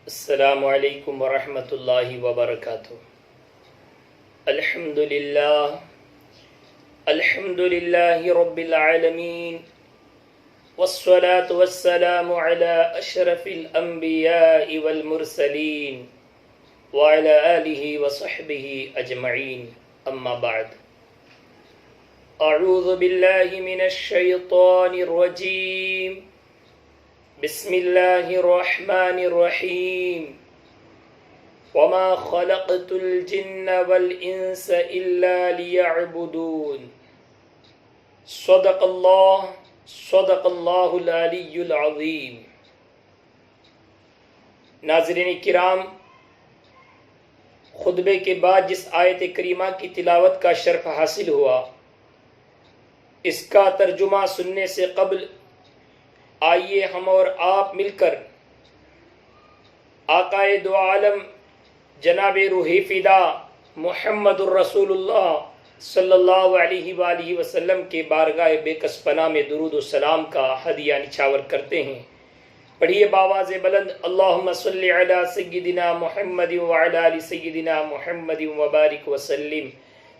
السلام علیکم ورحمۃ اللہ وبرکاتہ۔ الحمد للہ رب العالمین، والصلاة والسلام علی اشرف الانبیاء والمرسلین وعلی آلہ وصحبہ اجمعین، اما بعد۔ اعوذ باللہ من الشیطان الرجیم، بسم اللہ الرحمن الرحیم، وما خلقت الجن والانس الا لیعبدون، صدق اللہ العلی العظیم۔ ناظرین کرام، خطبے کے بعد جس آیت کریمہ کی تلاوت کا شرف حاصل ہوا، اس کا ترجمہ سننے سے قبل آئیے ہم اور آپ مل کر آقائے دو عالم جناب روحی فدا محمد الرسول اللہ صلی اللہ علیہ وآلہ وسلم کے بارگاہ بے کس پناہ میں درود و سلام کا ہدیہ نچھاور کرتے ہیں۔ پڑھیے باواز بلند، اللہم صلی علی سیدنا محمد وعلی آل سیدنا محمد وبارک وسلم،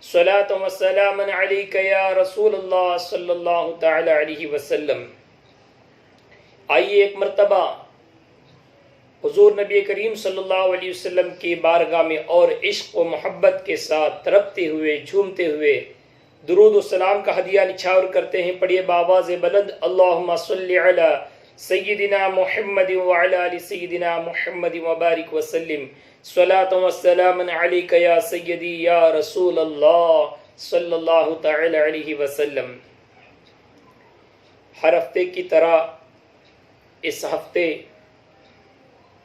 صلاۃ و سلام علیک یا رسول اللہ صلی اللہ تعالی علیہ وسلم۔ آئیے ایک مرتبہ حضور نبی کریم صلی اللہ علیہ وسلم کی بارگاہ میں اور عشق و محبت کے ساتھ تڑپتے ہوئے جھومتے ہوئے درود و سلام کا ہدیہ نچھاور کرتے ہیں۔ پڑھیے باواز بلند، اللہم صلی علی سیدنا محمد وعلی آل سیدنا محمد وبارک وسلم، صلاۃ و سلام علیک یا سیدی یا رسول اللہ صلی اللہ تعالی علیہ وسلم۔ ہر ہفتے کی طرح اس ہفتے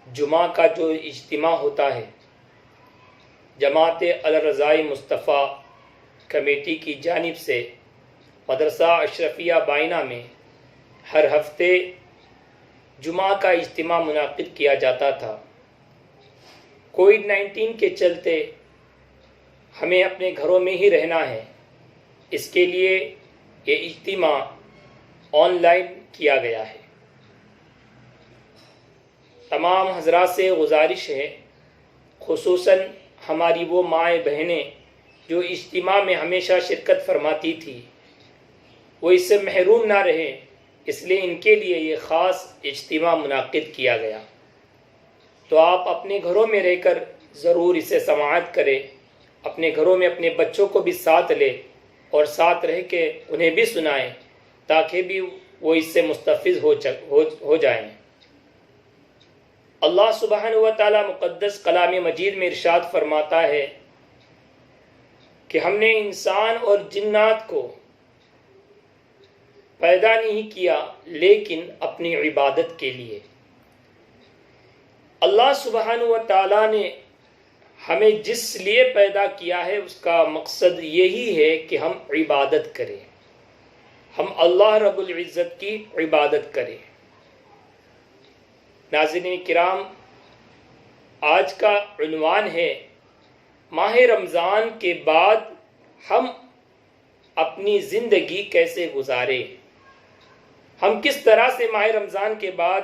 جمعہ کا جو اجتماع ہوتا ہے، جماعت الرضائی مصطفیٰ کمیٹی کی جانب سے مدرسہ اشرفیہ بائنہ میں ہر ہفتے جمعہ کا اجتماع منعقد کیا جاتا تھا۔ کووڈ-19 کے چلتے ہمیں اپنے گھروں میں ہی رہنا ہے، اس کے لیے یہ اجتماع آن لائن کیا گیا ہے۔ تمام حضرات سے گزارش ہے، خصوصاً ہماری وہ مائیں بہنیں جو اجتماع میں ہمیشہ شرکت فرماتی تھی، وہ اس سے محروم نہ رہیں، اس لیے ان کے لیے یہ خاص اجتماع منعقد کیا گیا۔ تو آپ اپنے گھروں میں رہ کر ضرور اسے سماعت کریں، اپنے گھروں میں اپنے بچوں کو بھی ساتھ لیں اور ساتھ رہ کے انہیں بھی سنائیں تاکہ بھی وہ اس سے مستفیض ہو جائیں۔ اللہ سبحانہ و تعالی مقدس کلام مجید میں ارشاد فرماتا ہے کہ ہم نے انسان اور جنات کو پیدا نہیں کیا لیکن اپنی عبادت کے لیے۔ اللہ سبحانہ و تعالی نے ہمیں جس لیے پیدا کیا ہے اس کا مقصد یہی ہے کہ ہم عبادت کریں، ہم اللہ رب العزت کی عبادت کریں۔ ناظرین کرام، آج کا عنوان ہے ماہ رمضان کے بعد ہم اپنی زندگی کیسے گزاریں، ہم کس طرح سے ماہ رمضان کے بعد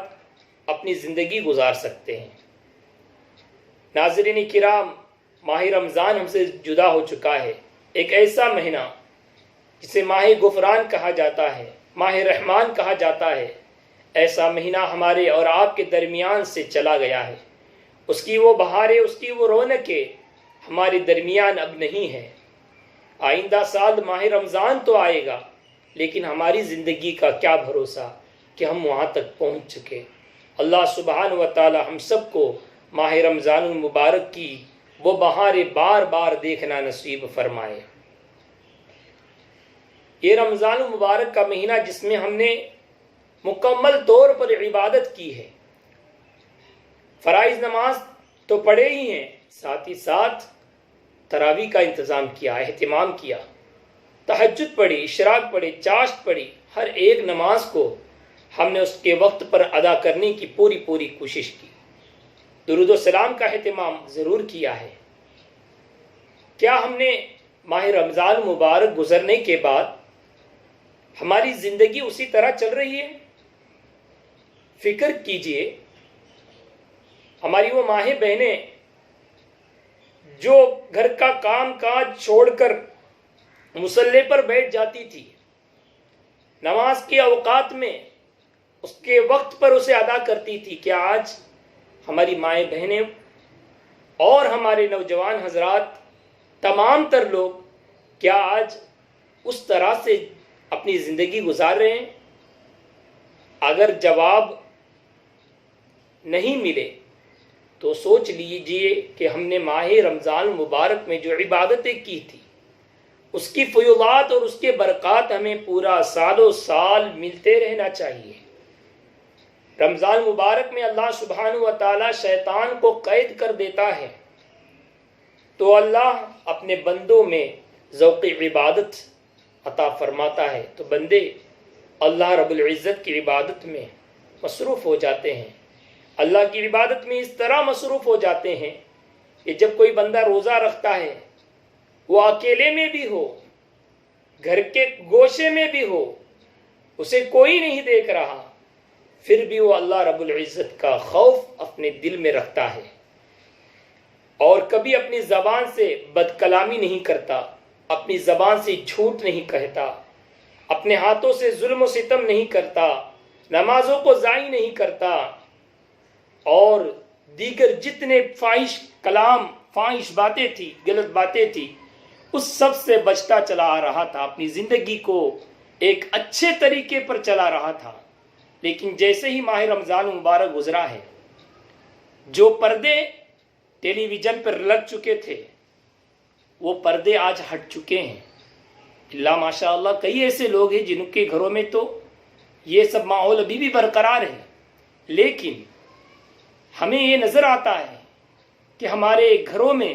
اپنی زندگی گزار سکتے ہیں۔ ناظرین کرام، ماہ رمضان ہم سے جدا ہو چکا ہے، ایک ایسا مہینہ جسے ماہ غفران کہا جاتا ہے، ماہ رحمان کہا جاتا ہے، ایسا مہینہ ہمارے اور آپ کے درمیان سے چلا گیا ہے۔ اس کی وہ بہاریں، اس کی وہ رونقیں ہمارے درمیان اب نہیں ہیں۔ آئندہ سال ماہ رمضان تو آئے گا، لیکن ہماری زندگی کا کیا بھروسہ کہ ہم وہاں تک پہنچ چکے۔ اللہ سبحانہ و تعالی ہم سب کو ماہ رمضان المبارک کی وہ بہاریں بار بار دیکھنا نصیب فرمائے۔ یہ رمضان المبارک کا مہینہ جس میں ہم نے مکمل طور پر عبادت کی ہے، فرائض نماز تو پڑھے ہی ہیں، ساتھ ہی ساتھ تراویح کا انتظام کیا، اہتمام کیا، تہجد پڑھی، اشراق پڑھی، چاشت پڑھی، ہر ایک نماز کو ہم نے اس کے وقت پر ادا کرنے کی پوری کوشش کی، درود و سلام کا اہتمام ضرور کیا ہے۔ کیا ہم نے ماہ رمضان مبارک گزرنے کے بعد ہماری زندگی اسی طرح چل رہی ہے؟ فکر کیجئے، ہماری وہ ماہیں بہنیں جو گھر کا کام کاج چھوڑ کر مصلی پر بیٹھ جاتی تھی، نماز کے اوقات میں اس کے وقت پر اسے ادا کرتی تھی، کیا آج ہماری مائیں بہنیں اور ہمارے نوجوان حضرات تمام تر لوگ کیا آج اس طرح سے اپنی زندگی گزار رہے ہیں؟ اگر جواب نہیں ملے تو سوچ لیجئے کہ ہم نے ماہ رمضان مبارک میں جو عبادتیں کی تھی اس کی فیوضات اور اس کے برکات ہمیں پورا سال و سال ملتے رہنا چاہیے۔ رمضان مبارک میں اللہ سبحانہ و تعالی شیطان کو قید کر دیتا ہے تو اللہ اپنے بندوں میں ذوق عبادت عطا فرماتا ہے، تو بندے اللہ رب العزت کی عبادت میں مصروف ہو جاتے ہیں۔ اللہ کی عبادت میں اس طرح مصروف ہو جاتے ہیں کہ جب کوئی بندہ روزہ رکھتا ہے، وہ اکیلے میں بھی ہو، گھر کے گوشے میں بھی ہو، اسے کوئی نہیں دیکھ رہا، پھر بھی وہ اللہ رب العزت کا خوف اپنے دل میں رکھتا ہے اور کبھی اپنی زبان سے بد کلامی نہیں کرتا، اپنی زبان سے جھوٹ نہیں کہتا، اپنے ہاتھوں سے ظلم و ستم نہیں کرتا، نمازوں کو ضائع نہیں کرتا، اور دیگر جتنے فاحش کلام، فاحش باتیں تھی، غلط باتیں تھی، اس سب سے بچتا چلا آ رہا تھا، اپنی زندگی کو ایک اچھے طریقے پر چلا رہا تھا۔ لیکن جیسے ہی ماہ رمضان مبارک گزرا ہے، جو پردے ٹیلی ویژن پر لگ چکے تھے وہ پردے آج ہٹ چکے ہیں۔ اللہ ماشاء اللہ کئی ایسے لوگ ہیں جن کے گھروں میں تو یہ سب ماحول ابھی بھی برقرار ہے، لیکن ہمیں یہ نظر آتا ہے کہ ہمارے گھروں میں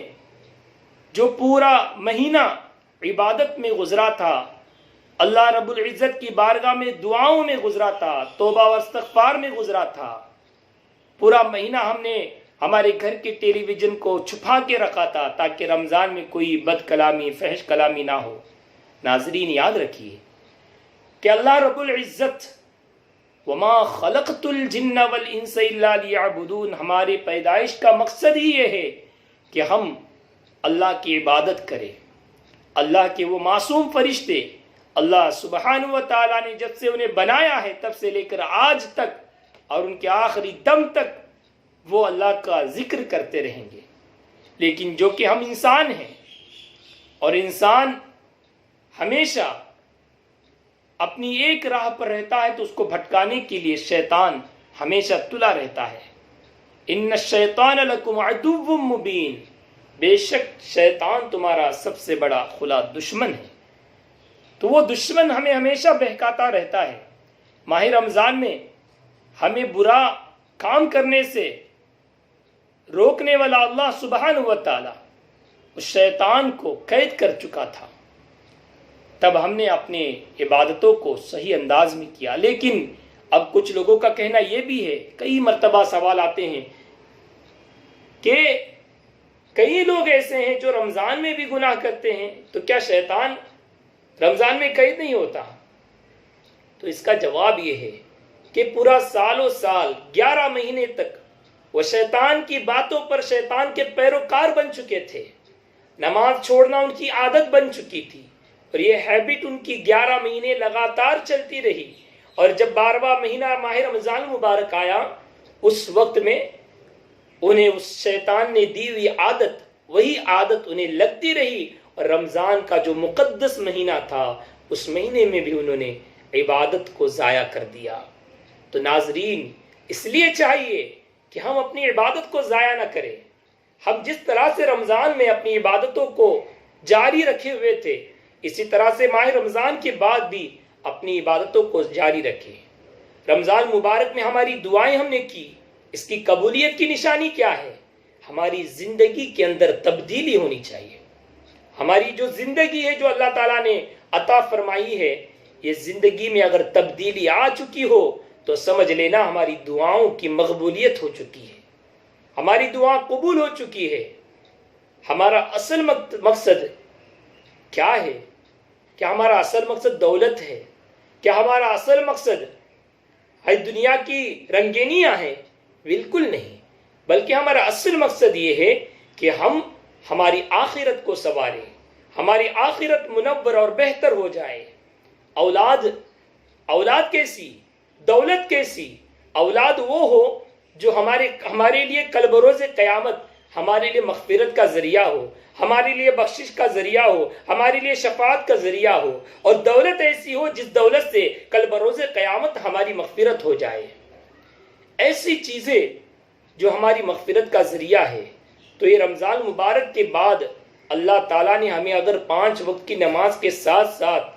جو پورا مہینہ عبادت میں گزرا تھا، اللہ رب العزت کی بارگاہ میں دعاؤں میں گزرا تھا، توبہ و استغفار میں گزرا تھا، پورا مہینہ ہم نے ہمارے گھر کے ٹیلی ویژن کو چھپا کے رکھا تھا تاکہ رمضان میں کوئی بد کلامی، فحش کلامی نہ ہو۔ ناظرین یاد رکھیے کہ اللہ رب العزت وما خلقت الجن والانس الا لیعبدون، ہماری پیدائش کا مقصد ہی یہ ہے کہ ہم اللہ کی عبادت کریں۔ اللہ کے وہ معصوم فرشتے اللہ سبحانہ و تعالیٰ نے جب سے انہیں بنایا ہے تب سے لے کر آج تک اور ان کے آخری دم تک وہ اللہ کا ذکر کرتے رہیں گے، لیکن جو کہ ہم انسان ہیں اور انسان ہمیشہ اپنی ایک راہ پر رہتا ہے تو اس کو بھٹکانے کے لیے شیطان ہمیشہ تلا رہتا ہے۔ ان الشیطان لکم عدو مبین، بے شک شیطان تمہارا سب سے بڑا کھلا دشمن ہے، تو وہ دشمن ہمیں ہمیشہ بہکاتا رہتا ہے۔ ماہ رمضان میں ہمیں برا کام کرنے سے روکنے والا اللہ سبحانہ و تعالی اس شیطان کو قید کر چکا تھا، تب ہم نے اپنے عبادتوں کو صحیح انداز میں کیا۔ لیکن اب کچھ لوگوں کا کہنا یہ بھی ہے، کئی مرتبہ سوال آتے ہیں کہ کئی لوگ ایسے ہیں جو رمضان میں بھی گناہ کرتے ہیں، تو کیا شیطان رمضان میں قید نہیں ہوتا؟ تو اس کا جواب یہ ہے کہ پورا سال و سال 11 مہینے تک وہ شیطان کی باتوں پر شیطان کے پیروکار بن چکے تھے، نماز چھوڑنا ان کی عادت بن چکی تھی، اور یہ ہیبٹ ان کی 11 مہینے لگاتار چلتی رہی، اور جب 12واں مہینہ ماہ رمضان مبارک آیا اس وقت میں انہیں اس شیطان نے دی ہوئی عادت، وہی عادت انہیں لگتی رہی، اور رمضان کا جو مقدس مہینہ تھا اس مہینے میں بھی انہوں نے عبادت کو ضائع کر دیا۔ تو ناظرین اس لیے چاہیے کہ ہم اپنی عبادت کو ضائع نہ کریں۔ ہم جس طرح سے رمضان میں اپنی عبادتوں کو جاری رکھے ہوئے تھے، اسی طرح سے ماہ رمضان کے بعد بھی اپنی عبادتوں کو جاری رکھیں۔ رمضان مبارک میں ہماری دعائیں ہم نے کی، اس کی قبولیت کی نشانی کیا ہے؟ ہماری زندگی کے اندر تبدیلی ہونی چاہیے۔ ہماری جو زندگی ہے جو اللہ تعالیٰ نے عطا فرمائی ہے، یہ زندگی میں اگر تبدیلی آ چکی ہو تو سمجھ لینا ہماری دعاؤں کی مقبولیت ہو چکی ہے، ہماری دعا قبول ہو چکی ہے۔ ہمارا اصل مقصد کیا ہے؟ کیا ہمارا اصل مقصد دولت ہے؟ کیا ہمارا اصل مقصد دنیا کی رنگینیاں ہیں؟ بالکل نہیں۔ بلکہ ہمارا اصل مقصد یہ ہے کہ ہم ہماری آخرت کو سنواریں، ہماری آخرت منور اور بہتر ہو جائے۔ اولاد کیسی، دولت کیسی؟ اولاد وہ ہو جو ہمارے لیے کل بروز قیامت ہمارے لیے مغفرت کا ذریعہ ہو، ہمارے لیے بخشش کا ذریعہ ہو، ہمارے لیے شفاعت کا ذریعہ ہو، اور دولت ایسی ہو جس دولت سے کل بروز قیامت ہماری مغفرت ہو جائے۔ ایسی چیزیں جو ہماری مغفرت کا ذریعہ ہے۔ تو یہ رمضان مبارک کے بعد اللہ تعالیٰ نے ہمیں اگر 5 وقت کی نماز کے ساتھ ساتھ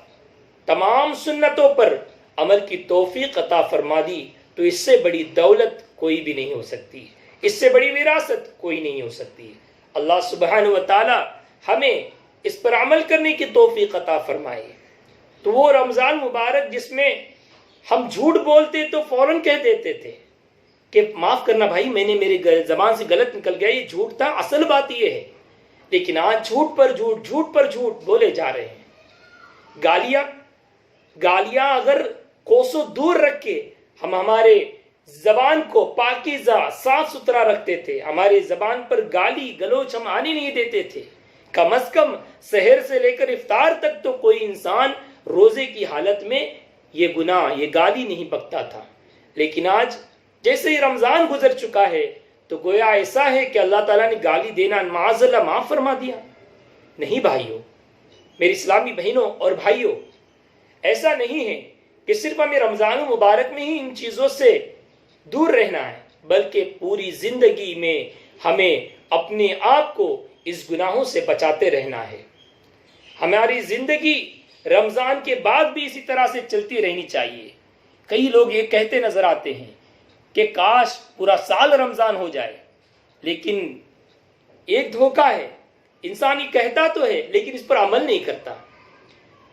تمام سنتوں پر عمل کی توفیق عطا فرما دی تو اس سے بڑی دولت کوئی بھی نہیں ہو سکتی، اس سے بڑی وراثت کوئی نہیں ہو سکتی۔ اللہ سبحانہ و تعالی ہمیں اس پر عمل کرنے کی توفیق عطا فرمائے۔ تو وہ رمضان مبارک جس میں ہم جھوٹ بولتے تو فوراً کہہ دیتے تھے کہ معاف کرنا بھائی، میں نے میری زبان سے غلط نکل گیا، یہ جھوٹ تھا، اصل بات یہ ہے۔ لیکن آج جھوٹ پر جھوٹ، جھوٹ پر جھوٹ بولے جا رہے ہیں۔ گالیاں اگر کوسوں دور رکھ کے ہم ہمارے زبان کو پاکیزہ صاف ستھرا رکھتے تھے، ہمارے زبان پر گالی گلوچ ہم آنے نہیں دیتے تھے، کم از کم سحر سے لے کر افطار تک تو کوئی انسان روزے کی حالت میں یہ گناہ، یہ گالی نہیں بکتا تھا۔ لیکن آج جیسے ہی رمضان گزر چکا ہے تو گویا ایسا ہے کہ اللہ تعالیٰ نے گالی دینا معاذ اللہ معاف فرما دیا۔ نہیں بھائیوں، میری اسلامی بہنوں اور بھائیوں، ایسا نہیں ہے کہ صرف ہمیں رمضان مبارک میں ہی ان چیزوں سے دور رہنا ہے، بلکہ پوری زندگی میں ہمیں اپنے آپ کو اس گناہوں سے بچاتے رہنا ہے۔ ہماری زندگی رمضان کے بعد بھی اسی طرح سے چلتی رہنی چاہیے۔ کئی لوگ یہ کہتے نظر آتے ہیں کہ کاش پورا سال رمضان ہو جائے، لیکن ایک دھوکہ ہے، انسان یہ کہتا تو ہے لیکن اس پر عمل نہیں کرتا۔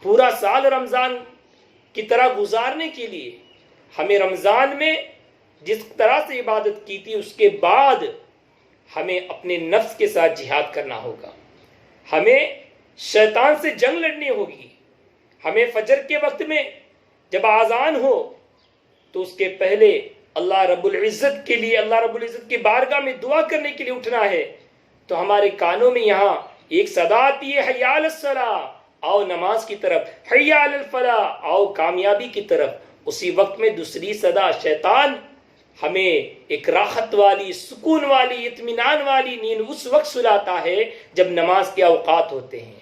پورا سال رمضان کی طرح گزارنے کے لیے ہمیں رمضان میں جس طرح سے عبادت کی تھی اس کے بعد ہمیں اپنے نفس کے ساتھ جہاد کرنا ہوگا، ہمیں شیطان سے جنگ لڑنی ہوگی۔ ہمیں فجر کے وقت میں جب آذان ہو تو اس کے پہلے اللہ رب العزت کے لیے، اللہ رب العزت کی بارگاہ میں دعا کرنے کے لیے اٹھنا ہے۔ تو ہمارے کانوں میں یہاں ایک صدا آتی ہے، حی علی الصلاۃ، آؤ نماز کی طرف، حی علی الفلاح، آؤ کامیابی کی طرف۔ اسی وقت میں دوسری صدا شیطان ہمیں ایک راحت والی، سکون والی، اطمینان والی نیند اس وقت سلاتا ہے جب نماز کے اوقات ہوتے ہیں۔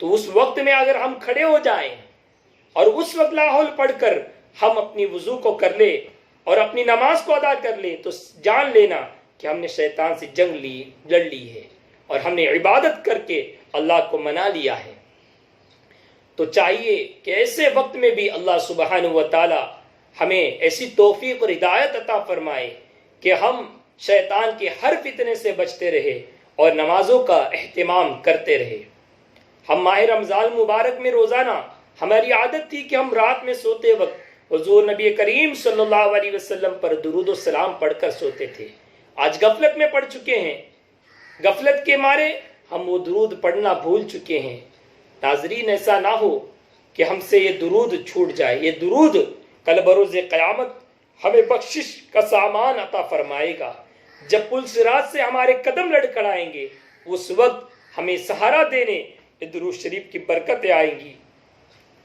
تو اس وقت میں اگر ہم کھڑے ہو جائیں اور اس وقت لاحول پڑھ کر ہم اپنی وضو کو کر لے اور اپنی نماز کو ادا کر لے تو جان لینا کہ ہم نے شیطان سے جنگ لڑ لی ہے اور ہم نے عبادت کر کے اللہ کو منا لیا ہے۔ تو چاہیے کہ ایسے وقت میں بھی اللہ سبحانہ و تعالی ہمیں ایسی توفیق اور ہدایت عطا فرمائے کہ ہم شیطان کے ہر فتنے سے بچتے رہے اور نمازوں کا اہتمام کرتے رہے۔ ہم ماہ رمضان مبارک میں روزانہ ہماری عادت تھی کہ ہم رات میں سوتے وقت حضور نبی کریم صلی اللہ علیہ وسلم پر درود و سلام پڑھ کر سوتے تھے۔ آج غفلت میں پڑھ چکے ہیں، غفلت کے مارے ہم وہ درود پڑھنا بھول چکے ہیں۔ ناظرین، ایسا نہ ہو کہ ہم سے یہ درود چھوٹ جائے۔ یہ درود کل بروز قیامت ہمیں بخشش کا سامان عطا فرمائے گا۔ جب پل صراط سے ہمارے قدم لڑکھڑائیں گے اس وقت ہمیں سہارا دینے درود شریف کی برکتیں آئیں گی۔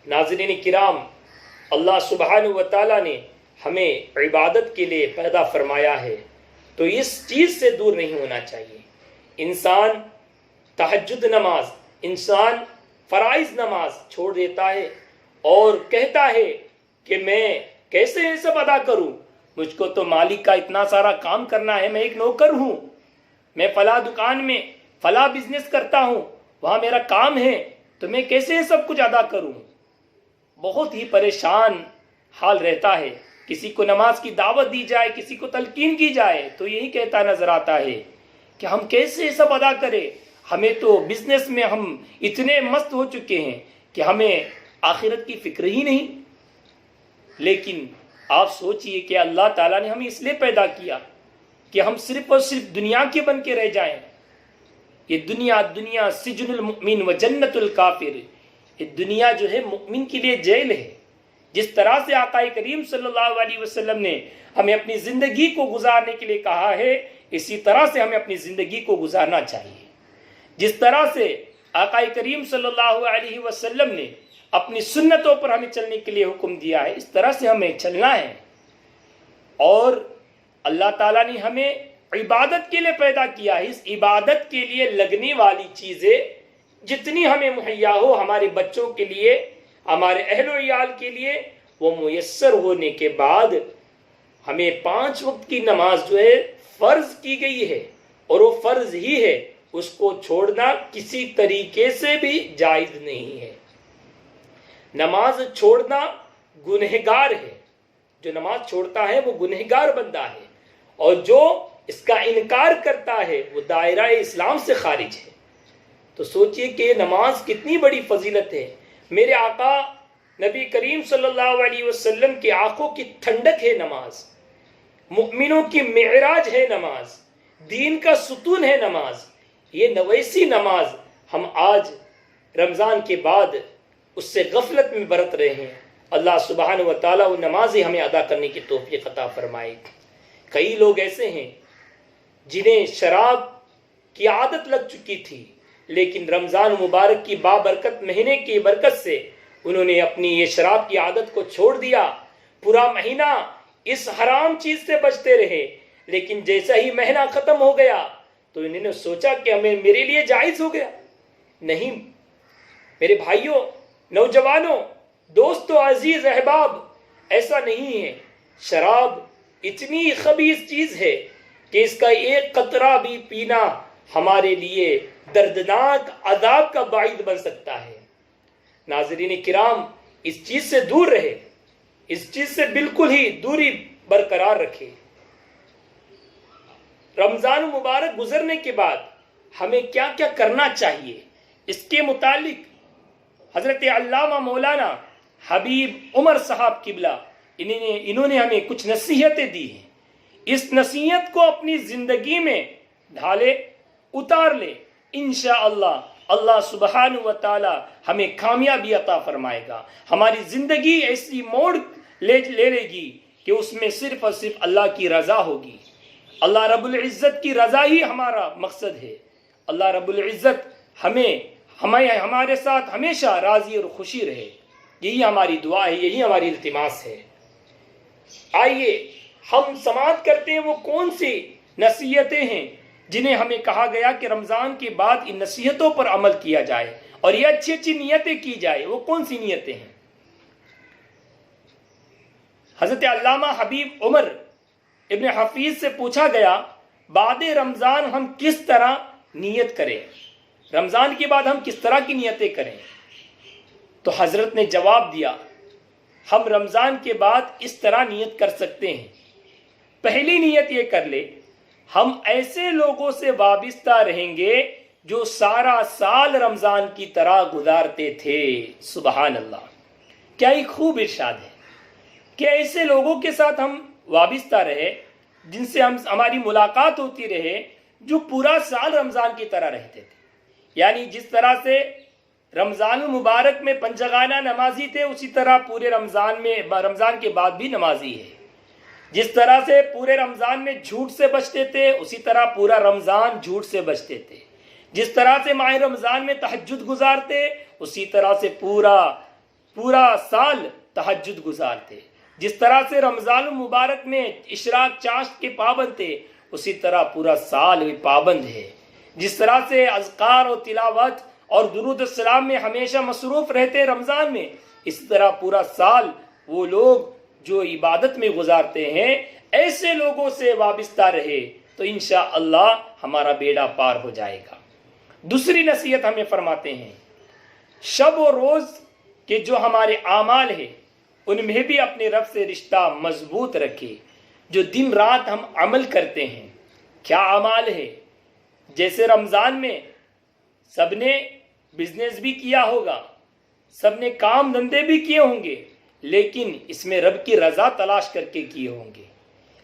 ناظرین کرام، اللہ سبحانہ و تعالیٰ نے ہمیں عبادت کے لیے پیدا فرمایا ہے تو اس چیز سے دور نہیں ہونا چاہیے۔ انسان تہجد نماز، انسان فرائض نماز چھوڑ دیتا ہے اور کہتا ہے کہ میں کیسے یہ سب ادا کروں، مجھ کو تو مالک کا اتنا سارا کام کرنا ہے، میں ایک نوکر ہوں، میں فلاں دکان میں فلاں بزنس کرتا ہوں، وہاں میرا کام ہے، تو میں کیسے یہ سب کچھ ادا کروں۔ بہت ہی پریشان حال رہتا ہے۔ کسی کو نماز کی دعوت دی جائے، کسی کو تلقین کی جائے تو یہی کہتا نظر آتا ہے کہ ہم کیسے یہ سب ادا کریں، ہمیں تو بزنس میں ہم اتنے مست ہو چکے ہیں کہ ہمیں آخرت کی فکر ہی نہیں۔ لیکن آپ سوچئے کہ اللہ تعالیٰ نے ہمیں اس لیے پیدا کیا کہ ہم صرف اور صرف دنیا کے بن کے رہ جائیں۔ یہ دنیا سجن المؤمن و جنت الکافر، یہ دنیا جو ہے مؤمن کے لیے جیل ہے۔ جس طرح سے آقا کریم صلی اللہ علیہ وسلم نے ہمیں اپنی زندگی کو گزارنے کے لیے کہا ہے، اسی طرح سے ہمیں اپنی زندگی کو گزارنا چاہیے. جس طرح سے آقا کریم صلی اللہ علیہ وسلم نے اپنی سنتوں پر ہمیں چلنے کے لیے حکم دیا ہے، اس طرح سے ہمیں چلنا ہے. اور اللہ تعالیٰ نے ہمیں عبادت کے لیے پیدا کیا ہے. اس عبادت کے لیے لگنے والی چیزیں جتنی ہمیں مہیا ہو ہمارے بچوں کے لیے، ہمارے اہل و عیال کے لیے، وہ میسر ہونے کے بعد ہمیں 5 وقت کی نماز جو ہے فرض کی گئی ہے، اور وہ فرض ہی ہے، اس کو چھوڑنا کسی طریقے سے بھی جائز نہیں ہے. نماز چھوڑنا گنہگار ہے. جو نماز چھوڑتا ہے وہ گنہگار بندہ ہے، اور جو اس کا انکار کرتا ہے وہ دائرہ اسلام سے خارج ہے. تو سوچئے کہ نماز کتنی بڑی فضیلت ہے. میرے آقا نبی کریم صلی اللہ علیہ وسلم کی آنکھوں کی ٹھنڈک ہے نماز، مؤمنوں کی معراج ہے نماز، دین کا ستون ہے نماز. یہ نویسی نماز ہم آج رمضان کے بعد اس سے غفلت میں برت رہے ہیں. اللہ سبحانہ و تعالیٰ وہ نمازیں ہمیں ادا کرنے کی توفیق عطا فرمائے. کئی لوگ ایسے ہیں جنہیں شراب کی عادت لگ چکی تھی، لیکن رمضان مبارک کی بابرکت مہینے کی برکت سے انہوں نے اپنی یہ شراب کی عادت کو چھوڑ دیا. پورا مہینہ اس حرام چیز سے بچتے رہے، لیکن جیسا ہی مہینہ ختم ہو گیا تو انہوں نے سوچا کہ میرے لیے جائز ہو گیا. نہیں میرے بھائیوں، نوجوانوں، دوستو، عزیز احباب، ایسا نہیں ہے. شراب اتنی خبیث چیز ہے کہ اس کا ایک قطرہ بھی پینا ہمارے لیے دردناک عذاب کا باعث بن سکتا ہے. ناظرین کرام، اس چیز سے دور رہے، اس چیز سے بالکل ہی دوری برقرار رکھے. رمضان مبارک گزرنے کے بعد ہمیں کیا کیا کرنا چاہیے، اس کے متعلق حضرت علامہ مولانا حبیب عمر صاحب قبلہ انہوں نے ہمیں کچھ نصیحتیں دی ہیں. اس نصیحت کو اپنی زندگی میں ڈھالے، اتار لے، انشاءاللہ اللہ سبحانہ و تعالی ہمیں کامیابی عطا فرمائے گا. ہماری زندگی ایسی موڑ لے لے گی کہ اس میں صرف اور صرف اللہ کی رضا ہوگی. اللہ رب العزت کی رضا ہی ہمارا مقصد ہے. اللہ رب العزت ہمارے ساتھ ہمیشہ راضی اور خوشی رہے. یہی ہماری دعا ہے، یہی ہماری التماس ہے. آئیے ہم سماعت کرتے ہیں وہ کون سی نصیحتیں ہیں جنہیں ہمیں کہا گیا کہ رمضان کے بعد ان نصیحتوں پر عمل کیا جائے اور یہ اچھی اچھی نیتیں کی جائے. وہ کون سی نیتیں ہیں؟ حضرت علامہ حبیب عمر ابن حفیظ سے پوچھا گیا بعد رمضان ہم کس طرح نیت کریں، رمضان کے بعد ہم کس طرح کی نیتیں کریں. تو حضرت نے جواب دیا ہم رمضان کے بعد اس طرح نیت کر سکتے ہیں. پہلی نیت یہ کر لے ہم ایسے لوگوں سے وابستہ رہیں گے جو سارا سال رمضان کی طرح گزارتے تھے. سبحان اللہ، کیا ایک خوب ارشاد ہے کہ ایسے لوگوں کے ساتھ ہم وابستہ رہے جن سے ہماری ملاقات ہوتی رہے جو پورا سال رمضان کی طرح رہتے تھے. یعنی جس طرح سے رمضان المبارک میں پنجگانہ نمازی تھے اسی طرح پورے رمضان کے بعد بھی نمازی ہے. جس طرح سے پورے رمضان میں جھوٹ سے بچتے تھے اسی طرح پورا رمضان جھوٹ سے بچتے تھے. جس طرح سے ماہ رمضان میں تہجد گزارتے اسی طرح سے پورا سال تہجد گزارتے. جس طرح سے رمضان المبارک میں اشراق چاشت کے پابند تھے اسی طرح پورا سال پابند ہے. جس طرح سے اذکار و تلاوت اور درود السلام میں ہمیشہ مصروف رہتے رمضان میں، اس طرح پورا سال وہ لوگ جو عبادت میں گزارتے ہیں ایسے لوگوں سے وابستہ رہے تو انشاءاللہ ہمارا بیڑا پار ہو جائے گا. دوسری نصیحت ہمیں فرماتے ہیں شب و روز کے جو ہمارے اعمال ہیں ان میں بھی اپنے رب سے رشتہ مضبوط رکھے. جو دن رات ہم عمل کرتے ہیں، کیا اعمال ہے؟ جیسے رمضان میں سب نے بزنس بھی کیا ہوگا، سب نے کام دھندے بھی کیے ہوں گے، لیکن اس میں رب کی رضا تلاش کر کے کیے ہوں گے.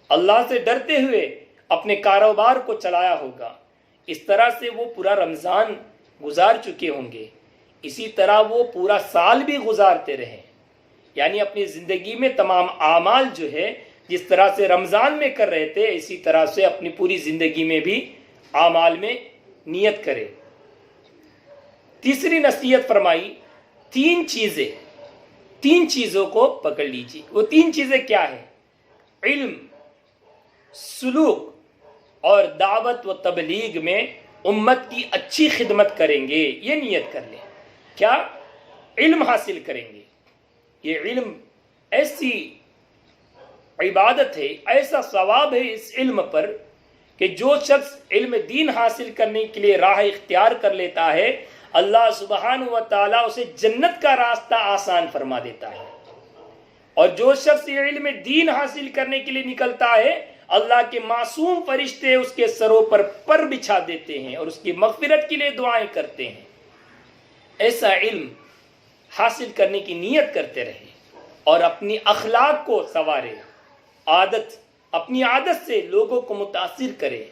اللہ سے ڈرتے ہوئے اپنے کاروبار کو چلایا ہوگا. اس طرح سے وہ پورا رمضان گزار چکے ہوں گے. اسی طرح وہ پورا سال بھی گزارتے رہیں. یعنی اپنی زندگی میں تمام اعمال جو ہے جس طرح سے رمضان میں کر رہے تھے اسی طرح سے اپنی پوری زندگی میں بھی اعمال میں نیت کرے۔ تیسری نصیحت فرمائی، تین چیزوں کو پکڑ لیجیے۔ وہ تین چیزیں کیا ہیں؟ علم، سلوک اور دعوت و تبلیغ میں امت کی اچھی خدمت کریں گے، یہ نیت کر لیں۔ کیا؟ علم حاصل کریں گے۔ یہ علم ایسی عبادت ہے، ایسا ثواب ہے اس علم پر کہ جو شخص علم دین حاصل کرنے کے لیے راہ اختیار کر لیتا ہے اللہ سبحانہ و تعالیٰ اسے جنت کا راستہ آسان فرما دیتا ہے، اور جو شخص یہ علم دین حاصل کرنے کے لیے نکلتا ہے اللہ کے معصوم فرشتے اس کے سروں پر بچھا دیتے ہیں اور اس کی مغفرت کے لیے دعائیں کرتے ہیں۔ ایسا علم حاصل کرنے کی نیت کرتے رہے اور اپنی اخلاق کو سنوارے، اپنی عادت سے لوگوں کو متاثر کرے۔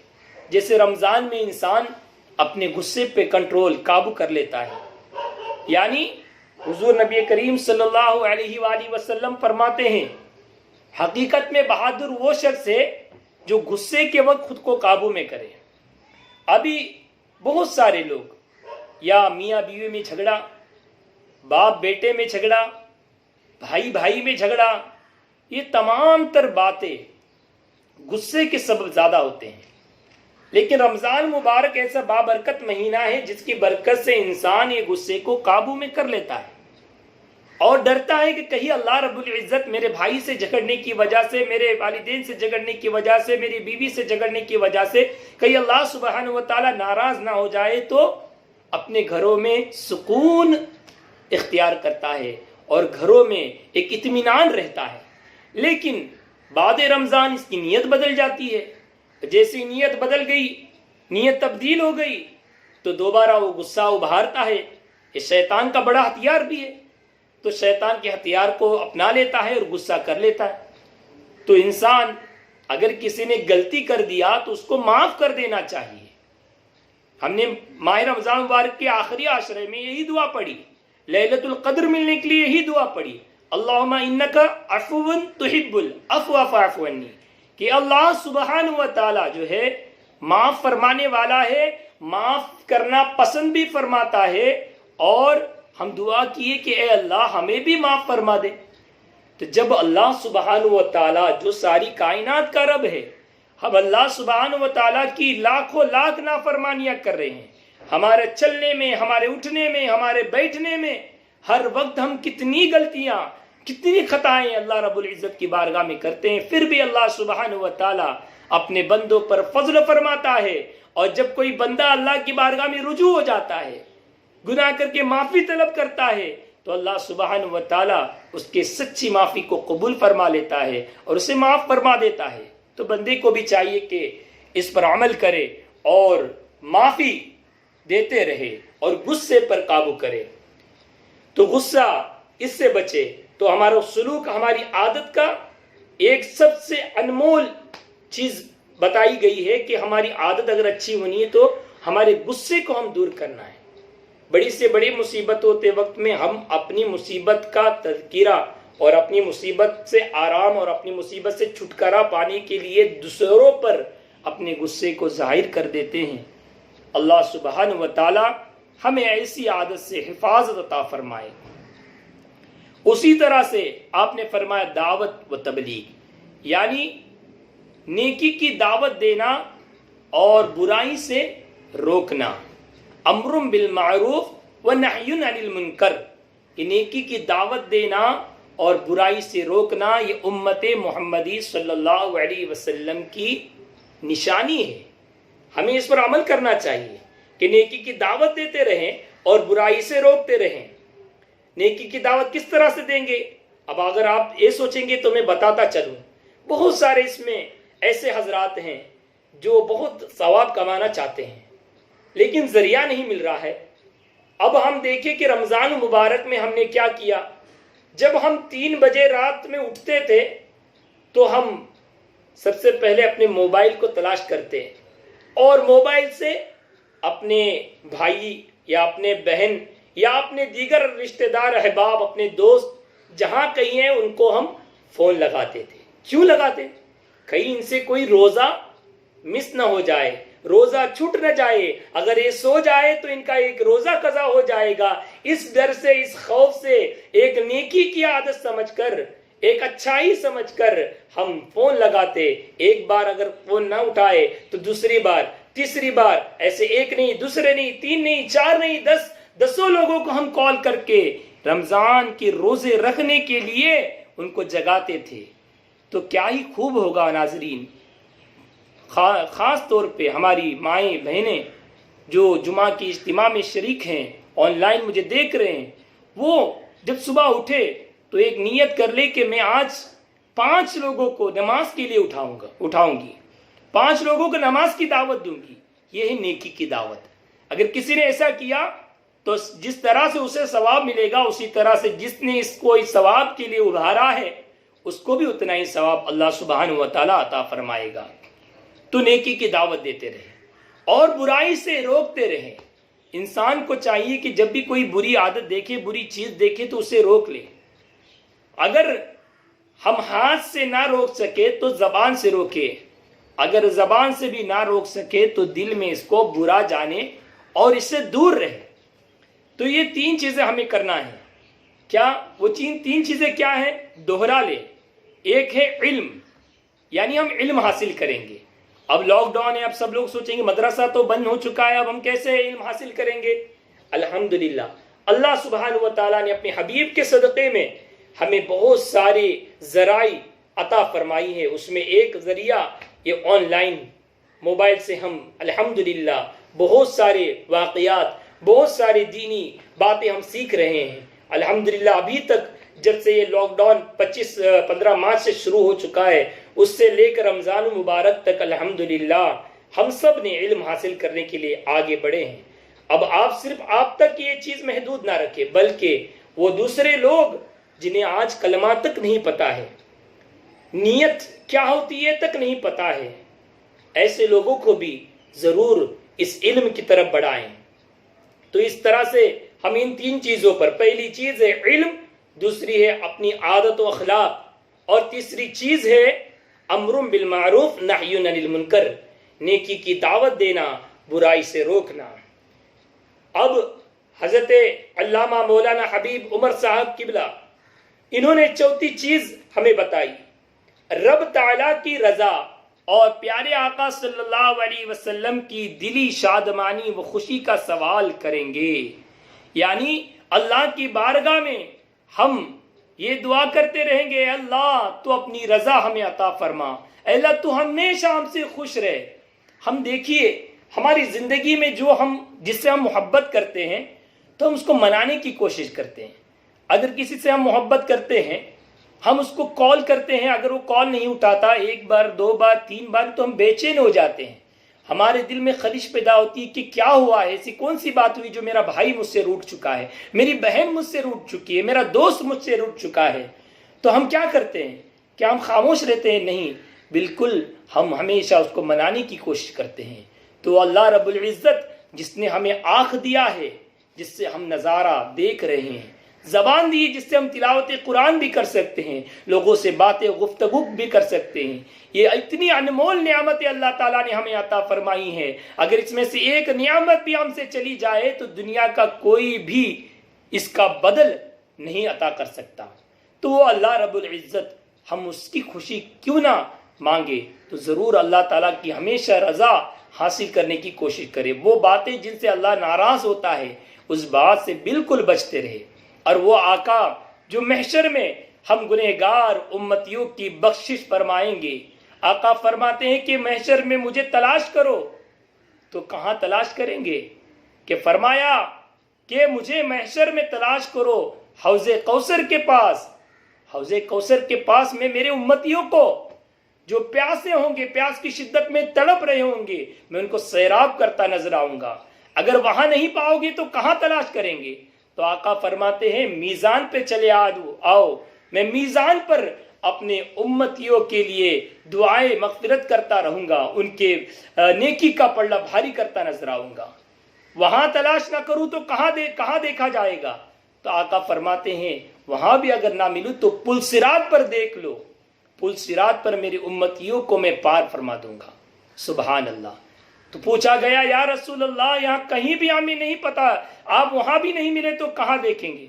جیسے رمضان میں انسان اپنے غصے پہ کنٹرول، قابو کر لیتا ہے، یعنی حضور نبی کریم صلی اللہ علیہ وآلہ وسلم فرماتے ہیں حقیقت میں بہادر وہ شخص ہے جو غصے کے وقت خود کو قابو میں کرے۔ ابھی بہت سارے لوگ یا میاں بیوی میں جھگڑا، باپ بیٹے میں جھگڑا، بھائی میں جھگڑا، یہ تمام تر باتیں غصے کے سبب زیادہ ہوتے ہیں۔ لیکن رمضان مبارک ایسا بابرکت مہینہ ہے جس کی برکت سے انسان یہ غصے کو قابو میں کر لیتا ہے اور ڈرتا ہے کہ کہیں اللہ رب العزت میرے بھائی سے جھگڑنے کی وجہ سے، میرے والدین سے جھگڑنے کی وجہ سے، میری بیوی سے جھگڑنے کی وجہ سے کہیں اللہ سبحانہ و تعالیٰ ناراض نہ ہو جائے، تو اپنے گھروں میں سکون اختیار کرتا ہے اور گھروں میں ایک اطمینان رہتا ہے۔ لیکن بعد رمضان اس کی نیت بدل جاتی ہے، جیسی نیت بدل گئی، نیت تبدیل ہو گئی تو دوبارہ وہ غصہ ابھارتا ہے۔ یہ شیطان کا بڑا ہتھیار بھی ہے، تو شیطان کے ہتھیار کو اپنا لیتا ہے اور غصہ کر لیتا ہے۔ تو انسان اگر کسی نے غلطی کر دیا تو اس کو معاف کر دینا چاہیے۔ ہم نے ماہ رمضان مبارک کے آخری عشرے میں یہی دعا پڑھی، لیلۃ القدر ملنے کے لیے یہی دعا پڑھی، اللہم انک عفو تحب العفو فاعف عنی، کہ اللہ سبحانہ و تعالیٰ جو ہے معاف فرمانے والا ہے، معاف کرنا پسند بھی فرماتا ہے، اور ہم دعا کیے کہ اے اللہ ہمیں بھی معاف فرما دے۔ تو جب اللہ سبحانہ و تعالیٰ جو ساری کائنات کا رب ہے، ہم اللہ سبحانہ و تعالیٰ کی لاکھوں لاکھ نافرمانیاں کر رہے ہیں، ہمارے چلنے میں، ہمارے اٹھنے میں، ہمارے بیٹھنے میں، ہر وقت ہم کتنی غلطیاں، کتنی خطائیں اللہ رب العزت کی بارگاہ میں کرتے ہیں، پھر بھی اللہ سبحانہ و تعالیٰ اپنے بندوں پر فضل فرماتا ہے۔ اور جب کوئی بندہ اللہ کی بارگاہ میں رجوع ہو جاتا ہے، گناہ کر کے معافی طلب کرتا ہے، تو اللہ سبحانہ و تعالیٰ اس کے سچی معافی کو قبول فرما لیتا ہے اور اسے معاف فرما دیتا ہے۔ تو بندے کو بھی چاہیے کہ اس پر عمل کرے اور معافی دیتے رہے اور غصے پر قابو کرے۔ تو غصہ اس سے بچے، تو ہمارا سلوک، ہماری عادت کا ایک سب سے انمول چیز بتائی گئی ہے کہ ہماری عادت اگر اچھی ہونی ہے تو ہمارے غصے کو ہم دور کرنا ہے۔ بڑی سے بڑی مصیبت ہوتے وقت میں ہم اپنی مصیبت کا تذکرہ اور اپنی مصیبت سے آرام اور اپنی مصیبت سے چھٹکارا پانے کے لیے دوسروں پر اپنے غصے کو ظاہر کر دیتے ہیں۔ اللہ سبحانہ و تعالی ہمیں ایسی عادت سے حفاظت عطا فرمائے۔ اسی طرح سے آپ نے فرمایا دعوت و تبلیغ، یعنی نیکی کی دعوت دینا اور برائی سے روکنا، امر بالمعروف و نہی عن المنکر، کہ نیکی کی دعوت دینا اور برائی سے روکنا یہ امت محمدی صلی اللہ علیہ وسلم کی نشانی ہے۔ ہمیں اس پر عمل کرنا چاہیے کہ نیکی کی دعوت دیتے رہیں اور برائی سے روکتے رہیں۔ نیکی کی دعوت کس طرح سے دیں گے؟ اب اگر آپ یہ سوچیں گے تو میں بتاتا چلوں، بہت سارے اس میں ایسے حضرات ہیں جو بہت ثواب کمانا چاہتے ہیں لیکن ذریعہ نہیں مل رہا ہے۔ اب ہم دیکھیں کہ رمضان مبارک میں ہم نے کیا کیا، جب ہم 3 بجے رات میں اٹھتے تھے تو ہم سب سے پہلے اپنے موبائل کو تلاش کرتے اور موبائل سے اپنے بھائی یا اپنے بہن یا اپنے دیگر رشتہ دار احباب، اپنے دوست جہاں کہیں ہیں ان کو ہم فون لگاتے تھے کیوں لگاتے؟ کہیں ان سے کوئی روزہ مس نہ ہو جائے، روزہ چھوٹ نہ جائے، اگر یہ سو جائے تو ان کا ایک روزہ قضا ہو جائے گا۔ اس ڈر سے، اس خوف سے، ایک نیکی کی عادت سمجھ کر، ایک اچھائی سمجھ کر ہم فون لگاتے۔ ایک بار اگر فون نہ اٹھائے تو دوسری بار، تیسری بار، ایسے ایک نہیں، دوسرے نہیں، تین نہیں، چار نہیں، دسوں لوگوں کو ہم کال کر کے رمضان کے روزے رکھنے کے لیے ان کو جگاتے تھے۔ تو کیا ہی خوب ہوگا ناظرین، خاص طور پہ ہماری مائیں بہنیں جو جمعہ کی اجتماع میں شریک ہیں، آن لائن مجھے دیکھ رہے ہیں، وہ جب صبح اٹھے تو ایک نیت کر لے کہ میں آج 5 لوگوں کو نماز کے لیے اٹھاؤں گی، 5 لوگوں کو نماز کی دعوت دوں گی۔ یہ ہے نیکی کی دعوت۔ اگر کسی نے ایسا کیا تو جس طرح سے اسے ثواب ملے گا، اسی طرح سے جس نے اس کو اس ثواب کے لیے ابھارا ہے اس کو بھی اتنا ہی ثواب اللہ سبحانہ و تعالیٰ عطا فرمائے گا۔ تو نیکی کی دعوت دیتے رہے اور برائی سے روکتے رہے۔ انسان کو چاہیے کہ جب بھی کوئی بری عادت دیکھے، بری چیز دیکھے تو اسے روک لے۔ اگر ہم ہاتھ سے نہ روک سکے تو زبان سے روکے، اگر زبان سے بھی نہ روک سکے تو دل میں اس کو برا جانے اور اس سے دور رہے۔ تو یہ 3 چیزیں ہمیں کرنا ہے۔ کیا وہ 3 چیزیں کیا ہیں؟ دوہرا لے۔ ایک ہے علم، یعنی ہم علم حاصل کریں گے۔ اب لاک ڈاؤن ہے، اب سب لوگ سوچیں گے مدرسہ تو بند ہو چکا ہے، اب ہم کیسے علم حاصل کریں گے؟ الحمدللہ اللہ سبحانہ و تعالیٰ نے اپنے حبیب کے صدقے میں ہمیں بہت سارے ذرائع عطا فرمائی ہے۔ اس میں ایک ذریعہ یہ آن لائن موبائل سے ہم الحمدللہ بہت سارے واقعات، بہت سارے دینی باتیں ہم سیکھ رہے ہیں۔ الحمدللہ ابھی تک جب سے یہ لاک ڈاؤن 15 مارچ سے شروع ہو چکا ہے، اس سے لے کر رمضان مبارک تک الحمدللہ ہم سب نے علم حاصل کرنے کے لیے آگے بڑھے ہیں۔ اب صرف آپ تک یہ چیز محدود نہ رکھے، بلکہ وہ دوسرے لوگ جنہیں آج کلمہ تک نہیں پتا ہے، نیت کیا ہوتی ہے تک نہیں پتا ہے، ایسے لوگوں کو بھی ضرور اس علم کی طرف بڑھائیں۔ تو اس طرح سے ہم ان 3 چیزوں پر، پہلی چیز ہے علم، دوسری ہے اپنی عادت و اخلاق، اور تیسری چیز ہے امر بالمعروف نہی عن المنکر، نیکی کی دعوت دینا، برائی سے روکنا۔ اب حضرت علامہ مولانا حبیب عمر صاحب قبلہ انہوں نے 4تھی چیز ہمیں بتائی، رب تعالیٰ کی رضا اور پیارے آقا صلی اللہ علیہ وسلم کی دلی شادمانی و خوشی کا سوال کریں گے۔ یعنی اللہ کی بارگاہ میں ہم یہ دعا کرتے رہیں گے، اللہ تو اپنی رضا ہمیں عطا فرما، اے اللہ تو ہمیشہ ہم سے خوش رہے۔ ہم دیکھیے ہماری زندگی میں جس سے ہم محبت کرتے ہیں تو ہم اس کو منانے کی کوشش کرتے ہیں۔ اگر کسی سے ہم محبت کرتے ہیں، ہم اس کو کال کرتے ہیں، اگر وہ کال نہیں اٹھاتا 1 بار 2 بار 3 بار تو ہم بے چین ہو جاتے ہیں، ہمارے دل میں خلش پیدا ہوتی ہے کہ کیا ہوا ہے، ایسی کون سی بات ہوئی جو میرا بھائی مجھ سے روٹھ چکا ہے، میری بہن مجھ سے روٹھ چکی ہے، میرا دوست مجھ سے روٹھ چکا ہے۔ تو ہم کیا کرتے ہیں؟ کیا ہم خاموش رہتے ہیں؟ نہیں، بالکل ہم ہمیشہ اس کو منانے کی کوشش کرتے ہیں۔ تو اللہ رب العزت جس نے ہمیں آنکھ دیا ہے، جس سے ہم نظارہ دیکھ رہے ہیں، زبان دی جس سے ہم تلاوت قرآن بھی کر سکتے ہیں، لوگوں سے باتیں گفتگو بھی کر سکتے ہیں، یہ اتنی انمول نعمتیں اللہ تعالیٰ نے ہمیں عطا فرمائی ہیں۔ اگر اس میں سے ایک نعمت بھی ہم سے چلی جائے تو دنیا کا کوئی بھی اس کا بدل نہیں عطا کر سکتا۔ تو وہ اللہ رب العزت، ہم اس کی خوشی کیوں نہ مانگے تو ضرور اللہ تعالیٰ کی ہمیشہ رضا حاصل کرنے کی کوشش کرے۔ وہ باتیں جن سے اللہ ناراض ہوتا ہے اس بات سے بالکل بچتے رہے۔ اور وہ آقا جو محشر میں ہم گنہگار امتیوں کی بخشش فرمائیں گے، آقا فرماتے ہیں کہ محشر میں مجھے تلاش کرو، تو کہاں تلاش کریں گے؟ کہ فرمایا کہ مجھے محشر میں تلاش کرو حوض کوثر کے پاس، حوض کوثر کے پاس میں میرے امتیوں کو جو پیاسے ہوں گے، پیاس کی شدت میں تڑپ رہے ہوں گے، میں ان کو سیراب کرتا نظر آؤں گا۔ اگر وہاں نہیں پاؤ گے تو کہاں تلاش کریں گے؟ تو آقا فرماتے ہیں میزان پہ چلے آؤ، میں میزان پر اپنے امتیوں کے لیے دعائیں مغفرت کرتا رہوں گا، ان کے نیکی کا پلڑا بھاری کرتا نظر آؤں گا۔ وہاں تلاش نہ کروں تو کہاں دیکھا جائے گا؟ تو آقا فرماتے ہیں وہاں بھی اگر نہ ملوں تو پل صراط پر دیکھ لو، پل صراط پر میری امتیوں کو میں پار فرما دوں گا۔ سبحان اللہ۔ تو پوچھا گیا یا رسول اللہ یہاں کہیں بھی ہمیں نہیں پتا، آپ وہاں بھی نہیں ملے تو کہاں دیکھیں گے؟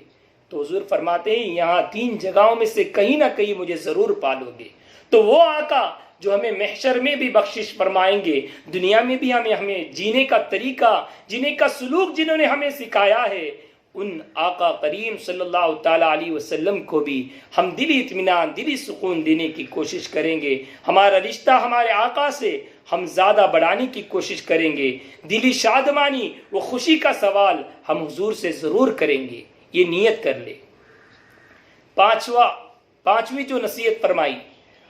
تو حضور فرماتے ہیں یہاں 3 جگہوں میں سے کہیں نہ کہیں مجھے ضرور پالو گے۔ تو وہ آقا جو ہمیں محشر میں بھی بخشش فرمائیں گے، دنیا میں بھی ہمیں جینے کا طریقہ، جینے کا سلوک جنہوں نے ہمیں سکھایا ہے، ان آقا کریم صلی اللہ تعالیٰ علیہ وسلم کو بھی ہم دلی اطمینان، دلی سکون دینے کی کوشش کریں گے۔ ہمارا رشتہ ہمارے آقا سے ہم زیادہ بڑھانے کی کوشش کریں گے۔ دلی شادمانی و خوشی کا سوال ہم حضور سے ضرور کریں گے، یہ نیت کر لے۔ پانچویں جو نصیحت فرمائی،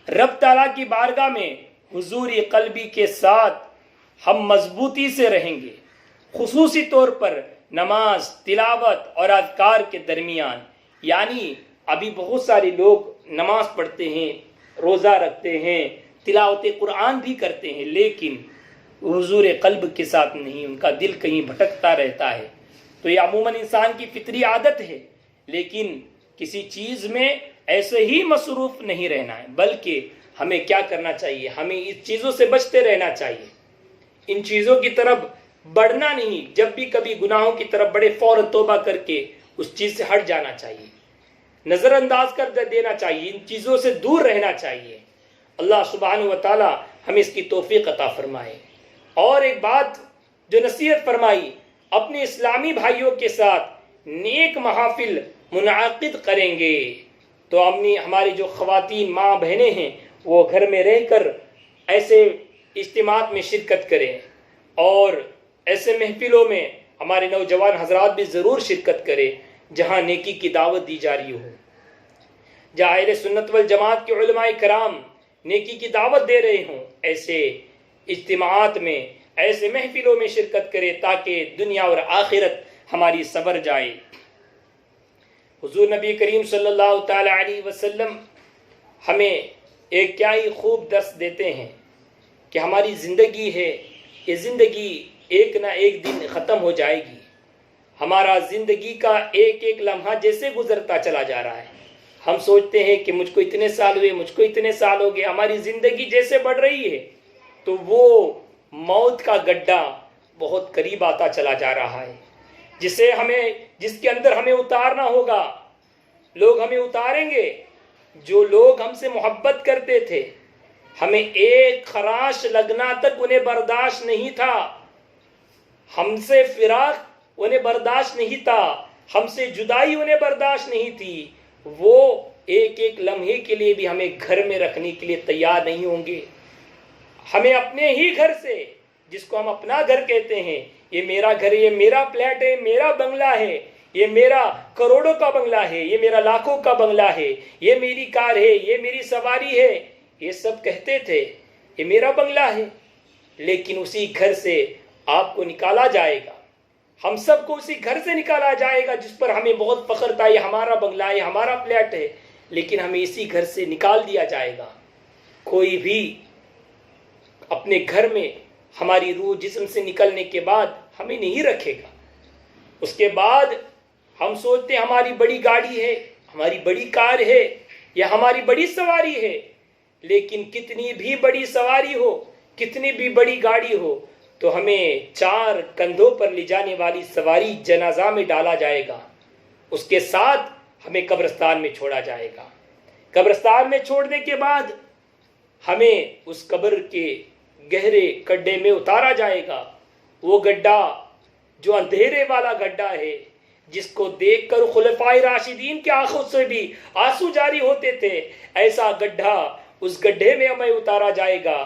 رب تعالیٰ کی بارگاہ میں حضور قلبی کے ساتھ ہم مضبوطی سے رہیں گے، خصوصی طور پر نماز، تلاوت اور اذکار کے درمیان۔ یعنی ابھی بہت سارے لوگ نماز پڑھتے ہیں، روزہ رکھتے ہیں، تلاوت قرآن بھی کرتے ہیں، لیکن حضور قلب کے ساتھ نہیں، ان کا دل کہیں بھٹکتا رہتا ہے۔ تو یہ عموماً انسان کی فطری عادت ہے، لیکن کسی چیز میں ایسے ہی مصروف نہیں رہنا ہے، بلکہ ہمیں کیا کرنا چاہیے؟ ہمیں اس چیزوں سے بچتے رہنا چاہیے، ان چیزوں کی طرف بڑھنا نہیں۔ جب بھی کبھی گناہوں کی طرف بڑے فوراً توبہ کر کے اس چیز سے ہٹ جانا چاہیے، نظر انداز کر دینا چاہیے، ان چیزوں سے دور رہنا چاہیے۔ اللہ سبحانہ و تعالی ہمیں اس کی توفیق عطا فرمائے۔ اور ایک بات جو نصیحت فرمائی، اپنے اسلامی بھائیوں کے ساتھ نیک محافل منعقد کریں گے۔ تو ہماری جو خواتین ماں بہنیں ہیں وہ گھر میں رہ کر ایسے اجتماعات میں شرکت کریں، اور ایسے محفلوں میں ہمارے نوجوان حضرات بھی ضرور شرکت کریں جہاں نیکی کی دعوت دی جا رہی ہو، جہاں اہل سنت والجماعت کے علماء کرام نیکی کی دعوت دے رہے ہوں۔ ایسے اجتماعات میں، ایسے محفلوں میں شرکت کرے تاکہ دنیا اور آخرت ہماری سنور جائے۔ حضور نبی کریم صلی اللہ تعالی علیہ وسلم ہمیں ایک کیا ہی خوب درس دیتے ہیں کہ ہماری زندگی ہے، یہ زندگی ایک نہ ایک دن ختم ہو جائے گی۔ ہمارا زندگی کا ایک ایک لمحہ جیسے گزرتا چلا جا رہا ہے، ہم سوچتے ہیں کہ مجھ کو اتنے سال ہوئے، مجھ کو اتنے سال ہو گئے، ہماری زندگی جیسے بڑھ رہی ہے تو وہ موت کا گڈھا بہت قریب آتا چلا جا رہا ہے، جس کے اندر ہمیں اتارنا ہوگا۔ لوگ ہمیں اتاریں گے، جو لوگ ہم سے محبت کرتے تھے، ہمیں ایک خراش لگنا تک انہیں برداشت نہیں تھا، ہم سے فراق انہیں برداشت نہیں تھا، ہم سے جدائی انہیں برداشت نہیں تھی، وہ ایک ایک لمحے کے لیے بھی ہمیں گھر میں رکھنے کے لیے تیار نہیں ہوں گے۔ ہمیں اپنے ہی گھر سے، جس کو ہم اپنا گھر کہتے ہیں، یہ میرا گھر ہے، یہ میرا فلیٹ ہے، میرا بنگلہ ہے، یہ میرا کروڑوں کا بنگلہ ہے، یہ میرا لاکھوں کا بنگلہ ہے، یہ میری کار ہے، یہ میری سواری ہے، یہ سب کہتے تھے یہ میرا بنگلہ ہے۔ لیکن اسی گھر سے آپ کو نکالا جائے گا، ہم سب کو اسی گھر سے نکالا جائے گا جس پر ہمیں بہت فخر تھا، یہ ہمارا بنگلہ ہے، ہمارا فلیٹ ہے، لیکن ہمیں اسی گھر سے نکال دیا جائے گا۔ کوئی بھی اپنے گھر میں ہماری روح جسم سے نکلنے کے بعد ہمیں نہیں رکھے گا۔ اس کے بعد ہم سوچتے ہیں ہماری بڑی گاڑی ہے، ہماری بڑی کار ہے، یا ہماری بڑی سواری ہے، لیکن کتنی بھی بڑی سواری ہو، کتنی بھی بڑی گاڑی ہو، تو ہمیں 4 کندھوں پر لے جانے والی سواری جنازہ میں ڈالا جائے گا، اس کے ساتھ ہمیں قبرستان میں چھوڑا جائے گا۔ قبرستان میں چھوڑنے کے بعد ہمیں اس قبر کے گہرے گڈھے میں اتارا جائے گا، وہ گڈھا جو اندھیرے والا گڈھا ہے، جس کو دیکھ کر خلفائے راشدین کی آنکھوں سے بھی آنسو جاری ہوتے تھے، ایسا گڈھا، اس گڈھے میں ہمیں اتارا جائے گا۔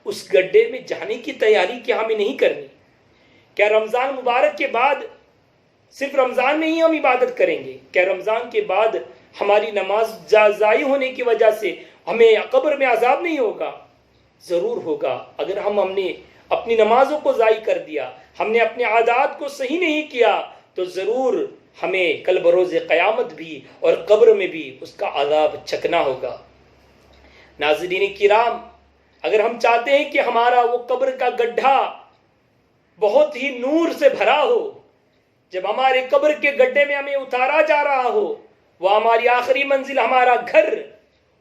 اس گڈھے میں جانے کی تیاری کیا ہمیں نہیں کرنی؟ کیا رمضان مبارک کے بعد صرف رمضان میں ہی ہم عبادت کریں گے؟ کیا رمضان کے بعد ہماری نماز ضائع ہونے کی وجہ سے ہمیں قبر میں عذاب نہیں ہوگا؟ ضرور ہوگا۔ اگر ہم نے اپنی نمازوں کو ضائع کر دیا، ہم نے اپنے عادات کو صحیح نہیں کیا، تو ضرور ہمیں کل بروز قیامت بھی اور قبر میں بھی اس کا عذاب چکنا ہوگا۔ ناظرین کرام، اگر ہم چاہتے ہیں کہ ہمارا وہ قبر کا گڈھا بہت ہی نور سے بھرا ہو، جب ہمارے قبر کے گڈھے میں ہمیں اتارا جا رہا ہو، وہ ہماری آخری منزل، ہمارا گھر،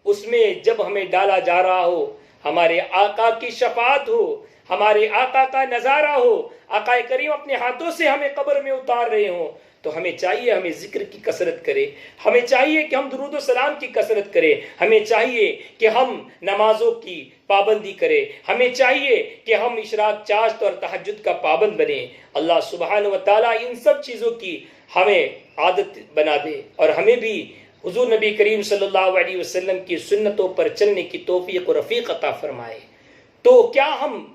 اس میں جب ہمیں ڈالا جا رہا ہو، ہمارے آقا کی شفاعت ہو، ہمارے آقا کا نظارہ ہو، آقا کریم اپنے ہاتھوں سے ہمیں قبر میں اتار رہے ہوں، تو ہمیں چاہیے ہمیں ذکر کی کثرت کرے، ہمیں چاہیے کہ ہم درود و سلام کی کثرت کرے، ہمیں چاہیے کہ ہم نمازوں کی پابندی کرے، ہمیں چاہیے کہ ہم اشراق چاشت اور تہجد کا پابند بنے۔ اللہ سبحانہ و تعالیٰ ان سب چیزوں کی ہمیں عادت بنا دے اور ہمیں بھی حضور نبی کریم صلی اللہ علیہ وسلم کی سنتوں پر چلنے کی توفیق و رفیق عطا فرمائے۔ تو کیا ہم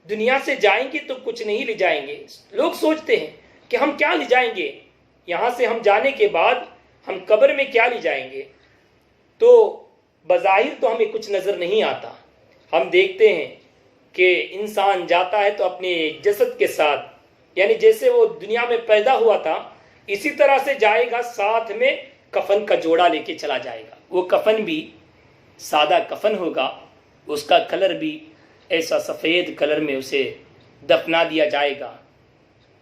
دنیا سے جائیں گے تو کچھ نہیں لے جائیں گے؟ لوگ سوچتے ہیں کہ ہم کیا لے جائیں گے، یہاں سے ہم جانے کے بعد ہم قبر میں کیا لے جائیں گے؟ تو بظاہر تو ہمیں کچھ نظر نہیں آتا۔ ہم دیکھتے ہیں کہ انسان جاتا ہے تو اپنے جسد کے ساتھ، یعنی جیسے وہ دنیا میں پیدا ہوا تھا اسی طرح سے جائے گا، ساتھ میں کفن کا جوڑا لے کے چلا جائے گا۔ وہ کفن بھی سادہ کفن ہوگا، اس کا کلر بھی ایسا سفید کلر میں اسے دفنا دیا جائے گا۔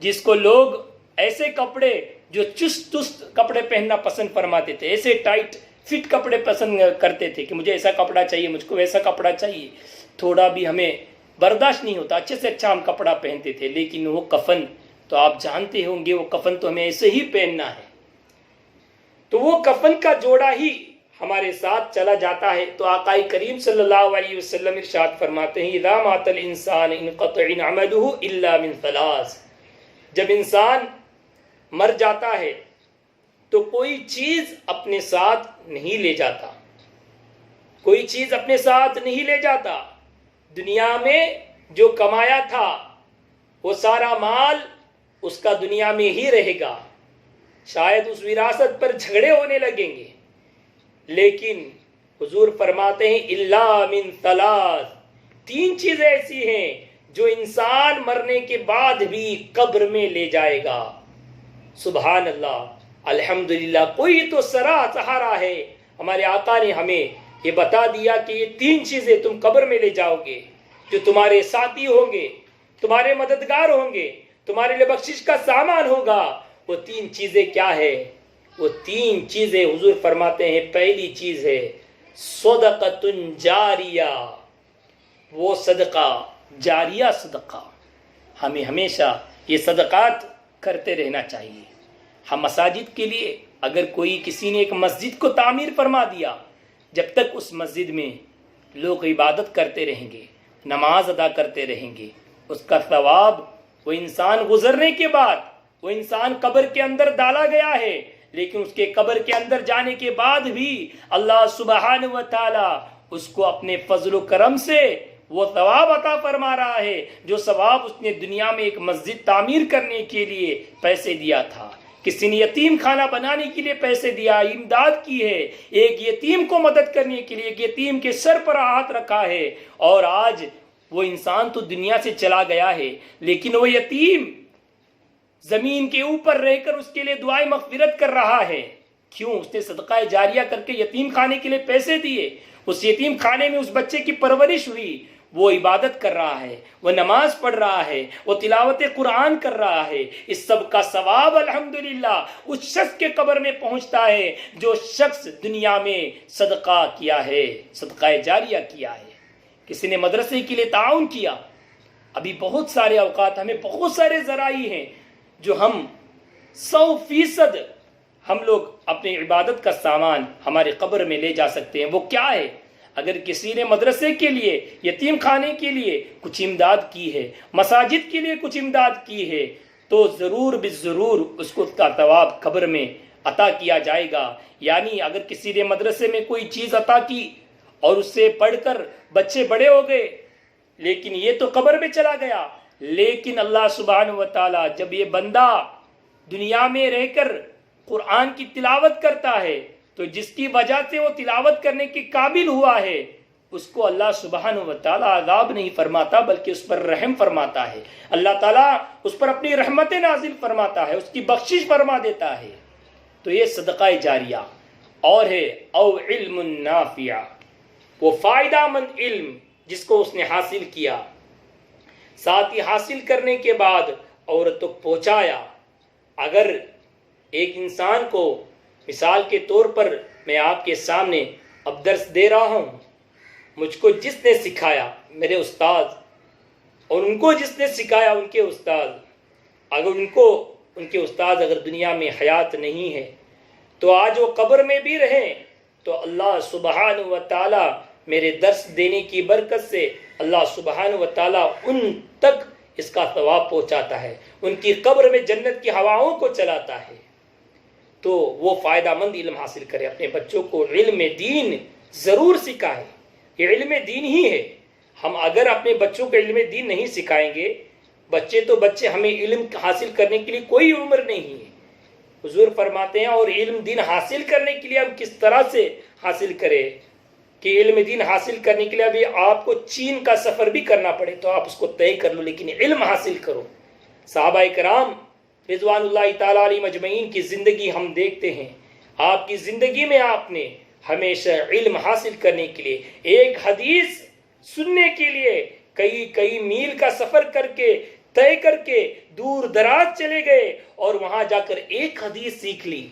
جس کو لوگ ایسے کپڑے جو چست کپڑے پہننا پسند فرماتے تھے، ایسے ٹائٹ فٹ کپڑے پسند کرتے تھے کہ مجھے ایسا کپڑا چاہیے، مجھ کو ویسا کپڑا چاہیے، تھوڑا بھی ہمیں برداشت نہیں ہوتا، اچھے سے اچھا ہم کپڑا پہنتے تھے، لیکن وہ کفن تو آپ جانتے ہوں گے، وہ کفن تو ہمیں ایسے ہی پہننا ہے۔ تو وہ کفن کا جوڑا ہی ہمارے ساتھ چلا جاتا ہے۔ تو آقا کریم صلی اللہ علیہ وسلم ارشاد فرماتے ہیں اذا مات الانسان انقطع عمله الا من ثلاث، جب انسان مر جاتا ہے تو کوئی چیز اپنے ساتھ نہیں لے جاتا، کوئی چیز اپنے ساتھ نہیں لے جاتا۔ دنیا میں جو کمایا تھا وہ سارا مال اس کا دنیا میں ہی رہے گا، شاید اس وراثت پر جھگڑے ہونے لگیں گے، لیکن حضور فرماتے ہیں الا من ثلاث، تین چیزیں ایسی ہیں جو انسان مرنے کے بعد بھی قبر میں لے جائے گا۔ سبحان اللہ، الحمدللہ، کوئی تو سہارا ہے۔ ہمارے آقا نے ہمیں یہ بتا دیا کہ یہ تین چیزیں تم قبر میں لے جاؤ گے، جو تمہارے ساتھی ہوں گے، تمہارے مددگار ہوں گے، تمہارے لیے بخشش کا سامان ہوگا۔ وہ تین چیزیں کیا ہے؟ وہ تین چیزیں حضور فرماتے ہیں، پہلی چیز ہے صدقۃ جاریہ، وہ صدقہ جاریہ صدقہ، ہمیں ہمیشہ یہ صدقات کرتے رہنا چاہیے۔ ہم مساجد کے لیے اگر کوئی کسی نے ایک مسجد کو تعمیر فرما دیا، جب تک اس مسجد میں لوگ عبادت کرتے رہیں گے، نماز ادا کرتے رہیں گے، اس کا ثواب وہ انسان گزرنے کے بعد، وہ انسان قبر کے اندر ڈالا گیا ہے، لیکن اس کے قبر کے اندر جانے کے بعد بھی اللہ سبحانہ و تعالی اس کو اپنے فضل و کرم سے وہ ثواب عطا فرما رہا ہے، جو ثواب اس نے دنیا میں ایک مسجد تعمیر کرنے کے لیے پیسے دیا تھا، کسی نے یتیم خانہ بنانے کے لیے پیسے دیا، امداد کی ہے، ایک یتیم کو مدد کرنے کے لیے ایک یتیم کے سر پر ہاتھ رکھا ہے، اور آج وہ انسان تو دنیا سے چلا گیا ہے، لیکن وہ یتیم زمین کے اوپر رہ کر اس کے لیے دعائیں مغفرت کر رہا ہے۔ کیوں؟ اس نے صدقہ جاریہ کر کے یتیم خانے کے لیے پیسے دیے، اس یتیم خانے میں اس بچے کی پرورش ہوئی، وہ عبادت کر رہا ہے، وہ نماز پڑھ رہا ہے، وہ تلاوت قرآن کر رہا ہے۔ اس سب کا ثواب الحمدللہ اس شخص کے قبر میں پہنچتا ہے جو شخص دنیا میں صدقہ کیا ہے، صدقہ جاریہ کیا ہے، کسی نے مدرسے کے لیے تعاون کیا۔ ابھی بہت سارے اوقات، ہمیں بہت سارے ذرائع ہیں جو ہم 100% ہم لوگ اپنی عبادت کا سامان ہمارے قبر میں لے جا سکتے ہیں۔ وہ کیا ہے؟ اگر کسی نے مدرسے کے لیے، یتیم خانے کے لیے کچھ امداد کی ہے، مساجد کے لیے کچھ امداد کی ہے، تو ضرور بالضرور اس کو اس کا ثواب قبر میں عطا کیا جائے گا۔ یعنی اگر کسی نے مدرسے میں کوئی چیز عطا کی اور اس سے پڑھ کر بچے بڑے ہو گئے، لیکن یہ تو قبر میں چلا گیا، لیکن اللہ سبحانہ و تعالی جب یہ بندہ دنیا میں رہ کر قرآن کی تلاوت کرتا ہے تو جس کی وجہ سے وہ تلاوت کرنے کے قابل ہوا ہے، اس کو اللہ سبحانہ و تعالی عذاب نہیں فرماتا بلکہ اس پر رحم فرماتا ہے۔ اللہ تعالیٰ اس پر اپنی رحمت نازل فرماتا ہے، اس کی بخشش فرما دیتا ہے۔ تو یہ صدقہ جاریہ اور ہے او علم نافع، وہ فائدہ مند علم جس کو اس نے حاصل کیا، ساتھ ہی حاصل کرنے کے بعد عورت تک پہنچایا۔ اگر ایک انسان کو مثال کے طور پر میں آپ کے سامنے اب درس دے رہا ہوں، مجھ کو جس نے سکھایا میرے استاد، اور ان کو جس نے سکھایا ان کے استاد، اگر ان کے استاد اگر دنیا میں حیات نہیں ہے تو آج وہ قبر میں بھی رہیں تو اللہ سبحانہ و تعالی میرے درس دینے کی برکت سے اللہ سبحانہ و تعالی ان تک اس کا ثواب پہنچاتا ہے، ان کی قبر میں جنت کی ہواؤں کو چلاتا ہے۔ تو وہ فائدہ مند علم حاصل کرے، اپنے بچوں کو علم دین ضرور سکھائے، یہ علم دین ہی ہے۔ ہم اگر اپنے بچوں کو علم دین نہیں سکھائیں گے، بچے ہمیں علم حاصل کرنے کے لیے کوئی عمر نہیں ہے۔ حضور فرماتے ہیں اور علم دین حاصل کرنے کے لیے ہم کس طرح سے حاصل کریں کہ علم دین حاصل کرنے کے لیے ابھی آپ کو چین کا سفر بھی کرنا پڑے تو آپ اس کو طے کر لو، لیکن علم حاصل کرو۔ صحابہ کرام رضوان اللہ تعالیٰ علیہ مجمعین کی زندگی ہم دیکھتے ہیں، آپ کی زندگی میں آپ نے ہمیشہ علم حاصل کرنے کے لیے، ایک حدیث سننے کے لیے کئی میل کا سفر کر کے طے کر کے دور دراز چلے گئے اور وہاں جا کر ایک حدیث سیکھ لی۔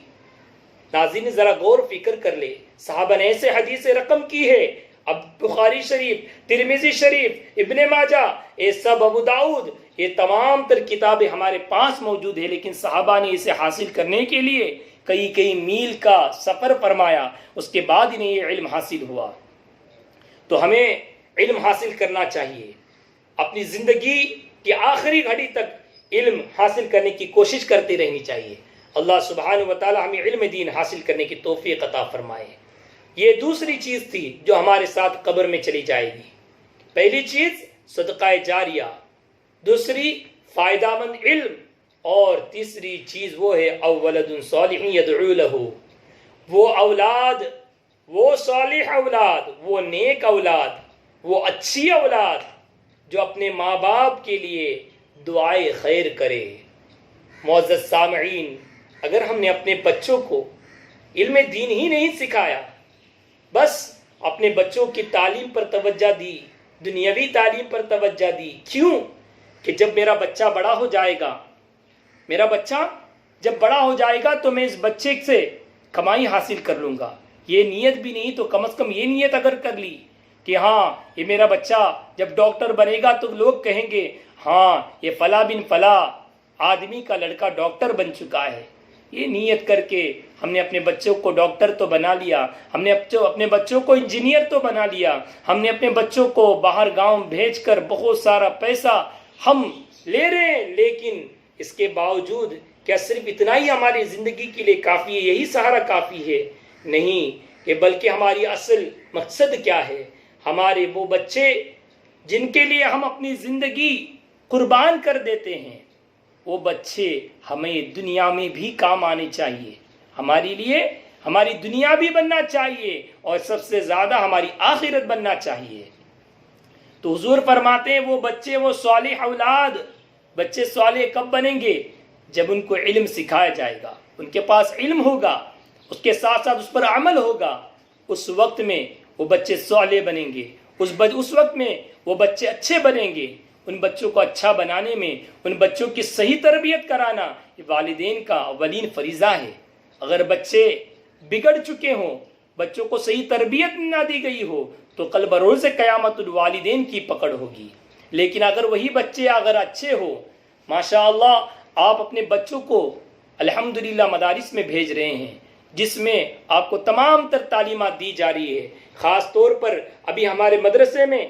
ناظرین ذرا غور فکر کر لے، صحابہ نے ایسے حدیث رقم کی ہے، اب بخاری شریف، ترمذی شریف، ابن ماجہ، یہ سب ابو داؤد، یہ تمام تر کتابیں ہمارے پاس موجود ہیں، لیکن صحابہ نے اسے حاصل کرنے کے لیے کئی میل کا سفر فرمایا، اس کے بعد انہیں یہ علم حاصل ہوا۔ تو ہمیں علم حاصل کرنا چاہیے، اپنی زندگی کی آخری گھڑی تک علم حاصل کرنے کی کوشش کرتے رہنی چاہیے۔ اللہ سبحانہ و تعالی ہمیں علم دین حاصل کرنے کی توفیق عطا فرمائے۔ یہ دوسری چیز تھی جو ہمارے ساتھ قبر میں چلی جائے گی۔ پہلی چیز صدقہ جاریہ، دوسری فائدہ مند علم، اور تیسری چیز وہ ہے او ولد صالح یدعو لہ، وہ اولاد، وہ صالح اولاد، وہ نیک اولاد، وہ اچھی اولاد جو اپنے ماں باپ کے لیے دعائے خیر کرے۔ معزز سامعین، اگر ہم نے اپنے بچوں کو علم دین ہی نہیں سکھایا، بس اپنے بچوں کی تعلیم پر توجہ دی، دنیاوی تعلیم پر توجہ دی، کیوں کہ جب میرا بچہ بڑا ہو جائے گا، میرا بچہ جب بڑا ہو جائے گا تو میں اس بچے سے کمائی حاصل کر لوں گا، یہ نیت بھی نہیں تو کم از کم یہ نیت اگر کر لی کہ ہاں یہ میرا بچہ جب ڈاکٹر بنے گا تو لوگ کہیں گے ہاں یہ فلاں بن فلاں آدمی کا لڑکا ڈاکٹر بن چکا ہے، یہ نیت کر کے ہم نے اپنے بچوں کو ڈاکٹر تو بنا لیا، ہم نے اپنے بچوں کو انجینئر تو بنا لیا، ہم نے اپنے بچوں کو باہر گاؤں بھیج کر بہت سارا پیسہ ہم لے رہے ہیں، لیکن اس کے باوجود کیا صرف اتنا ہی ہماری زندگی کے لیے کافی ہے، یہی سہارا کافی ہے؟ نہیں، کہ بلکہ ہماری اصل مقصد کیا ہے؟ ہمارے وہ بچے جن کے لیے ہم اپنی زندگی قربان کر دیتے ہیں، وہ بچے ہمیں دنیا میں بھی کام آنے چاہیے، ہمارے لیے ہماری دنیا بھی بننا چاہیے اور سب سے زیادہ ہماری آخرت بننا چاہیے۔ تو حضور فرماتے ہیں وہ بچے، وہ صالح اولاد، بچے صالح کب بنیں گے؟ جب ان کو علم سکھایا جائے گا، ان کے پاس علم ہوگا، اس کے ساتھ ساتھ اس پر عمل ہوگا، اس وقت میں وہ بچے صالح بنیں گے، اس وقت میں وہ بچے اچھے بنیں گے۔ ان بچوں کو اچھا بنانے میں، ان بچوں کی صحیح تربیت کرانا یہ والدین کا اولین فریضہ ہے۔ اگر بچے بگڑ چکے ہوں، بچوں کو صحیح تربیت نہ دی گئی ہو تو کل بروز قیامت الوالدین کی پکڑ ہوگی۔ لیکن اگر وہی بچے اگر اچھے ہو، ماشاءاللہ آپ اپنے بچوں کو الحمدللہ مدارس میں بھیج رہے ہیں جس میں آپ کو تمام تر تعلیمات دی جا رہی ہے، خاص طور پر ابھی ہمارے مدرسے میں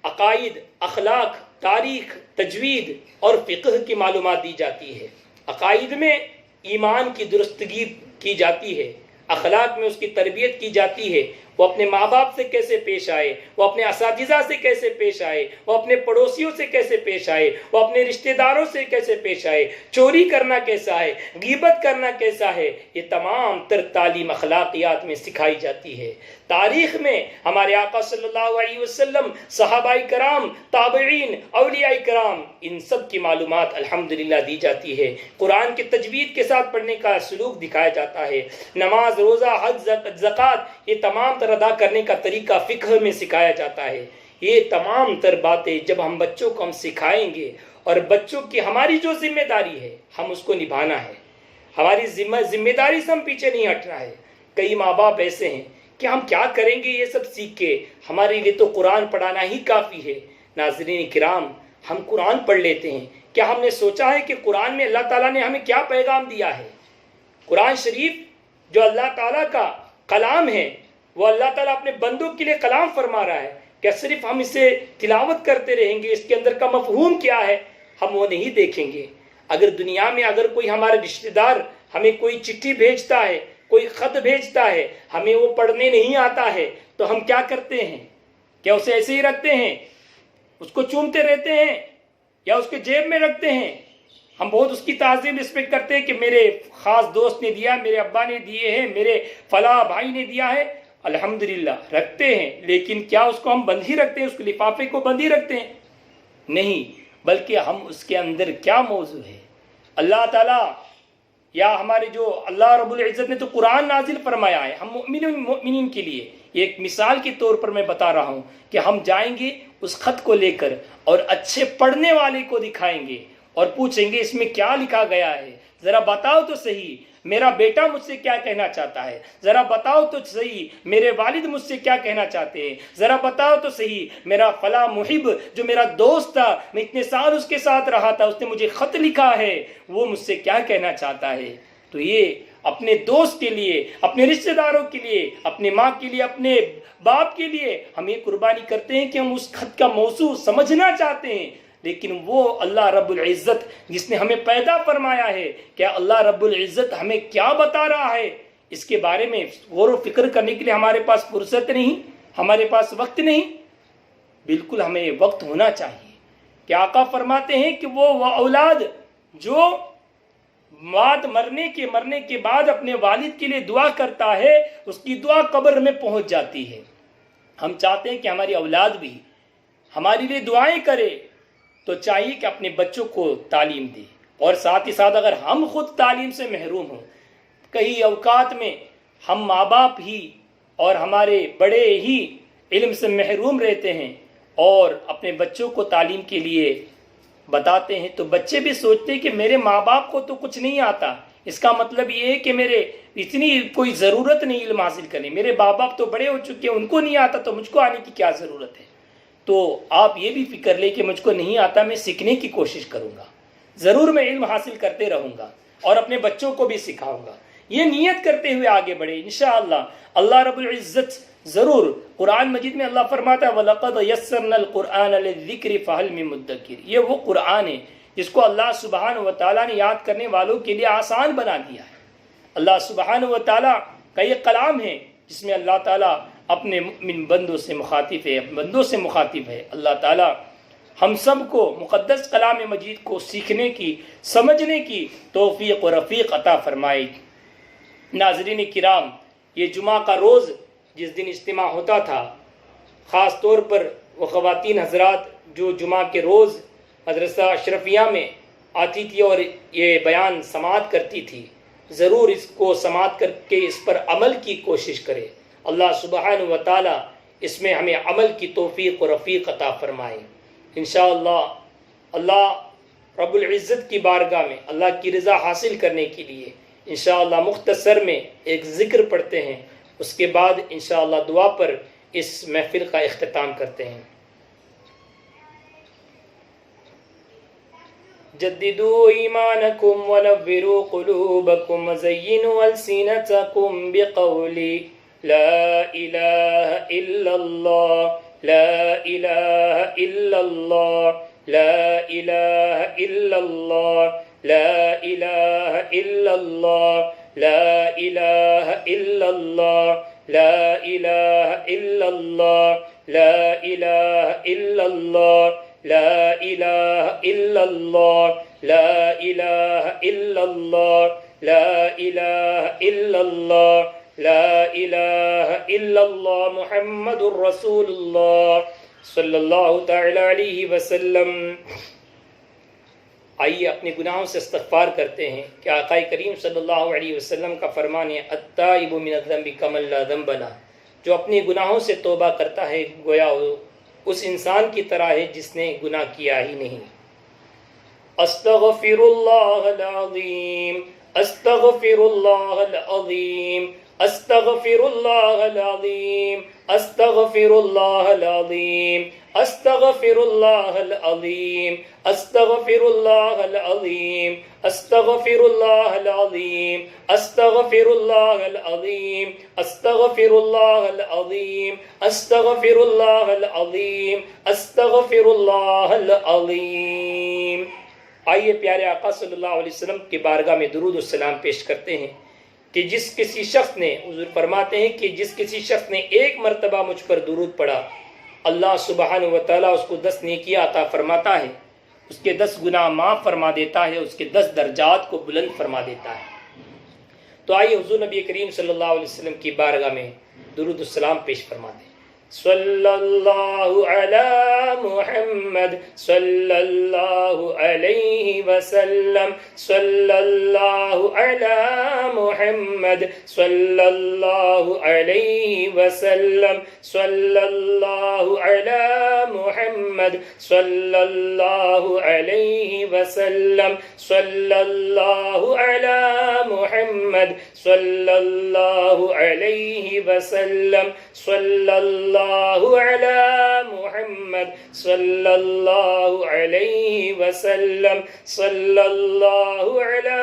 عقائد، اخلاق، تاریخ، تجوید اور فقہ کی معلومات دی جاتی ہے۔ عقائد میں ایمان کی درستگی کی جاتی ہے، اخلاق میں اس کی تربیت کی جاتی ہے، وہ اپنے ماں باپ سے کیسے پیش آئے، وہ اپنے اساتذہ سے کیسے پیش آئے، وہ اپنے پڑوسیوں سے کیسے پیش آئے، وہ اپنے رشتہ داروں سے کیسے پیش آئے، چوری کرنا کیسا ہے، غیبت کرنا کیسا ہے، یہ تمام تر تعلیم اخلاقیات میں سکھائی جاتی ہے۔ تاریخ میں ہمارے آقا صلی اللہ علیہ وسلم، صحابہ کرام، تابعین، اولیاء کرام، ان سب کی معلومات الحمدللہ دی جاتی ہے۔ قرآن کی تجوید کے ساتھ پڑھنے کا سلوک دکھایا جاتا ہے۔ نماز، روزہ، حج، زکوٰۃ، یہ تمام تر ادا کرنے کا طریقہ فقہ میں سکھایا جاتا ہے۔ یہ تمام تر باتیں جب ہم بچوں کو ہم سکھائیں گے، اور بچوں کی ہماری جو ذمہ داری ہے ہم اس کو نبھانا ہے، ہماری ذمہ داری سے ہم پیچھے نہیں ہٹنا ہے۔ کئی ماں باپ ایسے ہیں کہ ہم کیا کریں گے یہ سب سیکھ کے، ہمارے لیے تو قرآن پڑھانا ہی کافی ہے۔ ناظرین کرام، ہم قرآن پڑھ لیتے ہیں، کیا ہم نے سوچا ہے کہ قرآن میں اللہ تعالیٰ نے ہمیں کیا پیغام دیا ہے؟ قرآن شریف جو اللہ تعالیٰ کا کلام ہے، وہ اللہ تعالیٰ اپنے بندوں کے لیے کلام فرما رہا ہے، کیا صرف ہم اسے تلاوت کرتے رہیں گے؟ اس کے اندر کا مفہوم کیا ہے ہم وہ نہیں دیکھیں گے۔ اگر دنیا میں اگر کوئی ہمارے رشتہ دار ہمیں کوئی چٹھی بھیجتا ہے، کوئی خط بھیجتا ہے، ہمیں وہ پڑھنے نہیں آتا ہے تو ہم کیا کرتے ہیں؟ کیا اسے ایسے ہی رکھتے ہیں، اس کو چومتے رہتے ہیں، یا اس کے جیب میں رکھتے ہیں؟ ہم بہت اس کی تعظیم رسپیکٹ کرتے ہیں کہ میرے خاص دوست نے دیا، میرے ابا نے دیے ہیں، میرے فلاں بھائی نے دیا ہے، الحمدللہ رکھتے ہیں، لیکن کیا اس کو ہم بند ہی رکھتے ہیں، اس کے لفافے کو بند ہی رکھتے ہیں؟ نہیں، بلکہ ہم اس کے اندر کیا موضوع ہے، اللہ تعالیٰ یا ہمارے جو اللہ رب العزت نے تو قرآن نازل فرمایا ہے ہم مؤمنین کے لیے۔ ایک مثال کے طور پر میں بتا رہا ہوں کہ ہم جائیں گے اس خط کو لے کر اور اچھے پڑھنے والے کو دکھائیں گے اور پوچھیں گے اس میں کیا لکھا گیا ہے، ذرا بتاؤ تو صحیح میرا بیٹا مجھ سے کیا کہنا چاہتا ہے، ذرا بتاؤ تو صحیح میرے والد مجھ سے کیا کہنا چاہتے ہیں، ذرا بتاؤ تو صحیح میرا فلاں محب جو میرا دوست تھا، میں اتنے سال اس کے ساتھ رہا تھا، اس نے مجھے خط لکھا ہے، وہ مجھ سے کیا کہنا چاہتا ہے۔ تو یہ اپنے دوست کے لیے، اپنے رشتہ داروں کے لیے، اپنے ماں کے لیے، اپنے باپ کے لیے ہم یہ قربانی کرتے ہیں کہ ہم اس خط کا موضوع سمجھنا چاہتے ہیں، لیکن وہ اللہ رب العزت جس نے ہمیں پیدا فرمایا ہے، کیا اللہ رب العزت ہمیں کیا بتا رہا ہے، اس کے بارے میں غور و فکر کرنے کے لیے ہمارے پاس فرصت نہیں، ہمارے پاس وقت نہیں؟ بالکل ہمیں وقت ہونا چاہیے کہ آقا فرماتے ہیں کہ وہ اولاد جو مرنے کے بعد اپنے والد کے لیے دعا کرتا ہے، اس کی دعا قبر میں پہنچ جاتی ہے۔ ہم چاہتے ہیں کہ ہماری اولاد بھی ہمارے لیے دعائیں کرے، تو چاہیے کہ اپنے بچوں کو تعلیم دے، اور ساتھ ہی ساتھ اگر ہم خود تعلیم سے محروم ہوں، کئی اوقات میں ہم ماں باپ ہی اور ہمارے بڑے ہی علم سے محروم رہتے ہیں اور اپنے بچوں کو تعلیم کے لیے بتاتے ہیں، تو بچے بھی سوچتے ہیں کہ میرے ماں باپ کو تو کچھ نہیں آتا، اس کا مطلب یہ ہے کہ میرے اتنی کوئی ضرورت نہیں علم حاصل کرنے، میرے ماں باپ تو بڑے ہو چکے ہیں، ان کو نہیں آتا تو مجھ کو آنے کی کیا ضرورت ہے۔ تو آپ یہ بھی فکر لیں کہ مجھ کو نہیں آتا، میں سیکھنے کی کوشش کروں گا، ضرور میں علم حاصل کرتے رہوں گا اور اپنے بچوں کو بھی سکھاؤں گا۔ یہ نیت کرتے ہوئے آگے بڑھے، انشاءاللہ اللہ رب العزت ضرور۔ قرآن مجید میں اللہ فرماتا ہے وَلَقَدْ يَسَّرْنَا الْقُرْآنَ لِلذِّكْرِ فَهَلْ مِن مُدَّكِرٍ، یہ وہ قرآن ہے جس کو اللہ سبحانہ و تعالیٰ نے یاد کرنے والوں کے لیے آسان بنا دیا ہے۔ اللہ سبحانہ و تعالیٰ کا یہ کلام ہے جس میں اللہ تعالیٰ اپنے مؤمن بندوں سے مخاطب ہے، اللہ تعالیٰ ہم سب کو مقدس کلام مجید کو سیکھنے کی، سمجھنے کی توفیق و رفیق عطا فرمائے۔ ناظرین کرام، یہ جمعہ کا روز جس دن اجتماع ہوتا تھا، خاص طور پر وہ خواتین حضرات جو جمعہ کے روز مدرسہ اشرفیہ میں آتی تھی اور یہ بیان سماعت کرتی تھی، ضرور اس کو سماعت کر کے اس پر عمل کی کوشش کرے۔ اللہ سبحانہ و تعالی اس میں ہمیں عمل کی توفیق و رفیق عطا فرمائے۔ انشاءاللہ اللہ رب العزت کی بارگاہ میں اللہ کی رضا حاصل کرنے کے لیے انشاءاللہ مختصر میں ایک ذکر پڑھتے ہیں، اس کے بعد انشاءاللہ دعا پر اس محفل کا اختتام کرتے ہیں۔ جددوا ایمانکم ونوروا قلوبکم وزینوا السنتکم بقولی لا الہ الا اللہ لا الہ الا اللہ لا الہ الا اللہ لا الہ الا اللہ لا الہ الا اللہ لا الہ الا اللہ لا الہ الا اللہ لا الہ الا اللہ لا الہ الا اللہ لا الہ الا اللہ لا الہ الا اللہ محمد الرسول اللہ صلی اللہ تعالی علیہ وسلم۔ آئیے اپنے گناہوں سے استغفار کرتے ہیں کہ آقا کریم صلی اللہ علیہ وسلم کا فرمان ہے التائب من الذنب کمن لا ذنب لہ، جو اپنے گناہوں سے توبہ کرتا ہے گویا اس انسان کی طرح ہے جس نے گناہ کیا ہی نہیں۔ استغفر اللہ العظیم استغفر اللہ العظیم استغفر اللہ العظیم استغفر اللہ العظیم استغفر اللہ العظیم استغفر اللہ العظیم استغفر اللہ العظیم استغفر اللہ العظیم استغفر اللہ العظیم استغفر اللہ العظیم استغفر اللہ العظیم۔ آئیے پیارے آقا صلی اللہ علیہ وسلم کی بارگاہ میں درود و سلام پیش کرتے ہیں کہ جس کسی شخص نے، حضور فرماتے ہیں کہ جس کسی شخص نے ایک مرتبہ مجھ پر درود پڑھا، اللہ سبحانہ و تعالیٰ اس کو 10 نیکیاں عطا فرماتا ہے، اس کے 10 گناہ معاف فرما دیتا ہے، اس کے 10 درجات کو بلند فرما دیتا ہے۔ تو آئیے حضور نبی کریم صلی اللہ علیہ وسلم کی بارگاہ میں درود السلام پیش فرماتے ہیں۔ صلی اللہ علی محمد صلی اللہ علیہ وسلم صلی اللہ علی محمد صلی اللہ علیہ وسلم صلی اللہ علی محمد صلی اللہ علیہ وسلم صلی اللہ علی محمد صلی اللہ علیہ وسلم صلی اللہ علی محمد صلی اللہ علیہ وسلم صلی اللہ علی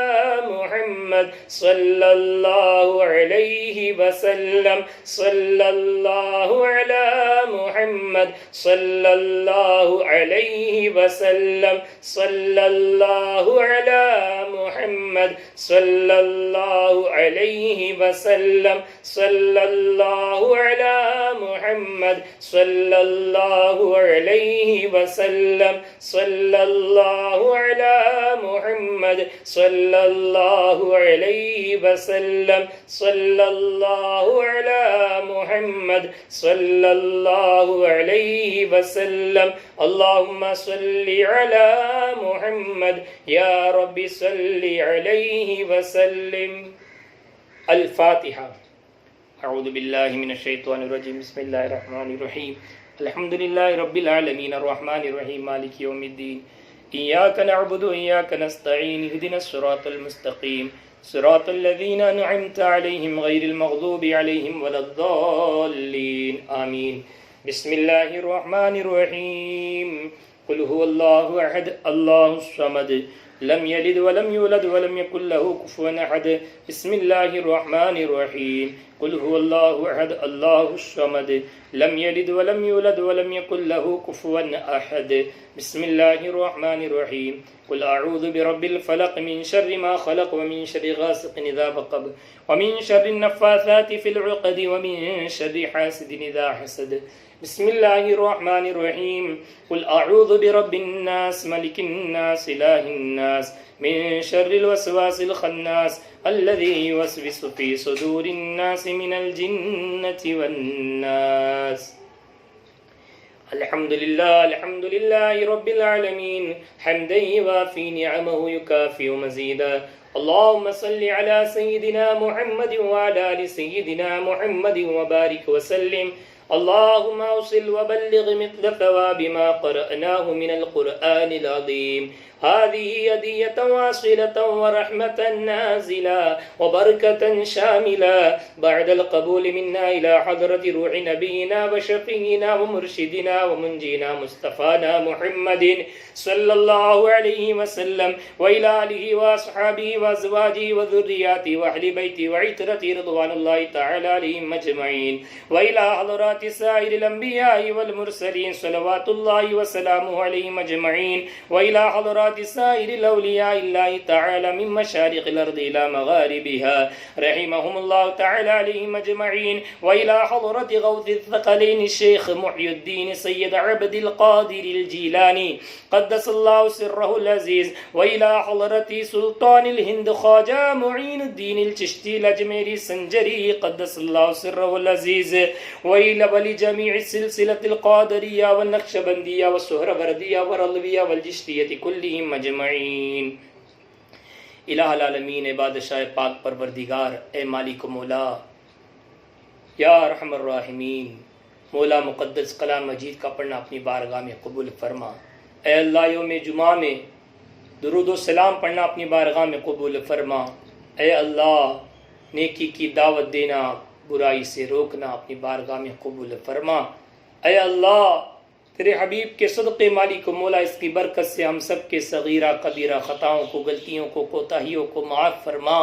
محمد صلی اللہ علیہ وسلم صلی اللہ علی محمد صلی اللہ علیہ وسلم صلی اللہ علی محمد صلی اللہ علیہ وسلم صلی اللہ علی محمد صلی اللہ علیہ وسلم صلی اللہ علی محمد صلی اللہ علیہ وسلم صلی اللہ علی محمد صلی اللہ علیہ وسلم اللہم صلی علی محمد یا رب صلی علیہ وسلم۔ الفاتحہ۔ اعوذ باللہ من الشیطان الرجیم، بسم اللہ الرحمن الرحیم، الحمدللہ رب العالمین الرحمن الرحیم مالک یوم الدین، ایاک نعبد و ایاک نستعین، اہدنا الصراط المستقیم صراط الذین انعمت علیہم غیر المغضوب علیہم ولا الضالین آمین۔ بسم اللہ الرحمن الرحیم، قل هو اللہ احد اللہ الصمد لم يلد ولم يولد ولم يكن له كفوا احد۔ بسم اللہ الرحمن الرحیم، قل هو اللہ احد اللہ الصمد لم يلد ولم يولد ولم يكن له كفوا احد۔ بسم اللہ الرحمن الرحیم، قل اعوذ برب الفلق من شر ما خلق ومن شر غاسق اذا وقب ومن شر النفاثات في العقد ومن شر حاسد اذا حسد۔ بسم اللہ الرحمن الرحیم، قل اعوذ برب الناس ملک الناس الہ الناس من شر الوسواس الخناس الذي يوسوس في صدور الناس من الجنة والناس۔ الحمد لله رب العالمين حمدا يوافي نعمه يكافئ مزيدا۔ اللهم صل على سيدنا محمد وعلى آل سيدنا محمد وبارك وسلم۔ اللهم اوصل وبلغ مثل ثواب ما قرأناه من القرآن العظيم، هذه هدية واصلة ورحمة نازلة وبركة شاملة بعد القبول منا إلى حضرة روح نبينا وشفينا ومرشدنا ومنجينا مصطفانا محمد صلى الله عليه وسلم، وإلى آله وأصحابه وأزواجه وذرياته وأهل بيته وعترته رضوان الله تعالى عليهم أجمعين، وإلى حضرات سائر الأنبياء والمرسلين صلوات الله وسلامه عليهم أجمعين، وإلى حضرات سائر الأولياء الله تعالى من مشارق الأرض إلى مغاربها رحمهم الله تعالى عليهم أجمعين، وإلى حضرة غوث الثقلين الشيخ محي الدين سيد عبد القادر الجيلاني قدس الله سره العزيز، وإلى حضرة سلطان الهند خواجہ معین الدین الچشتی الأجمیری سنجری قدس الله سره العزيز، وإلى ولجميع سلسلة القادرية والنقشبندية والسهروردية والرضوية والجشتية كلهم أجمعين۔ الہ العالمین، بادشاہ پاک پروردگار، اے مالک و مولا، یا ارحم الراحمین، مولا مقدس کلام مجید کا پڑھنا اپنی بارگاہ میں قبول فرما۔ اے اللہ، یوم جمعہ میں درود و سلام پڑھنا اپنی بارگاہ میں قبول فرما۔ اے اللہ، نیکی کی دعوت دینا، برائی سے روکنا اپنی بارگاہ میں قبول فرما۔ اے اللہ تیرے حبیب کے صدقے مالک و مولا، اس کی برکت سے ہم سب کے صغیرہ کبیرہ خطاؤں کو، غلطیوں کو، کوتاہیوں کو معاف فرما۔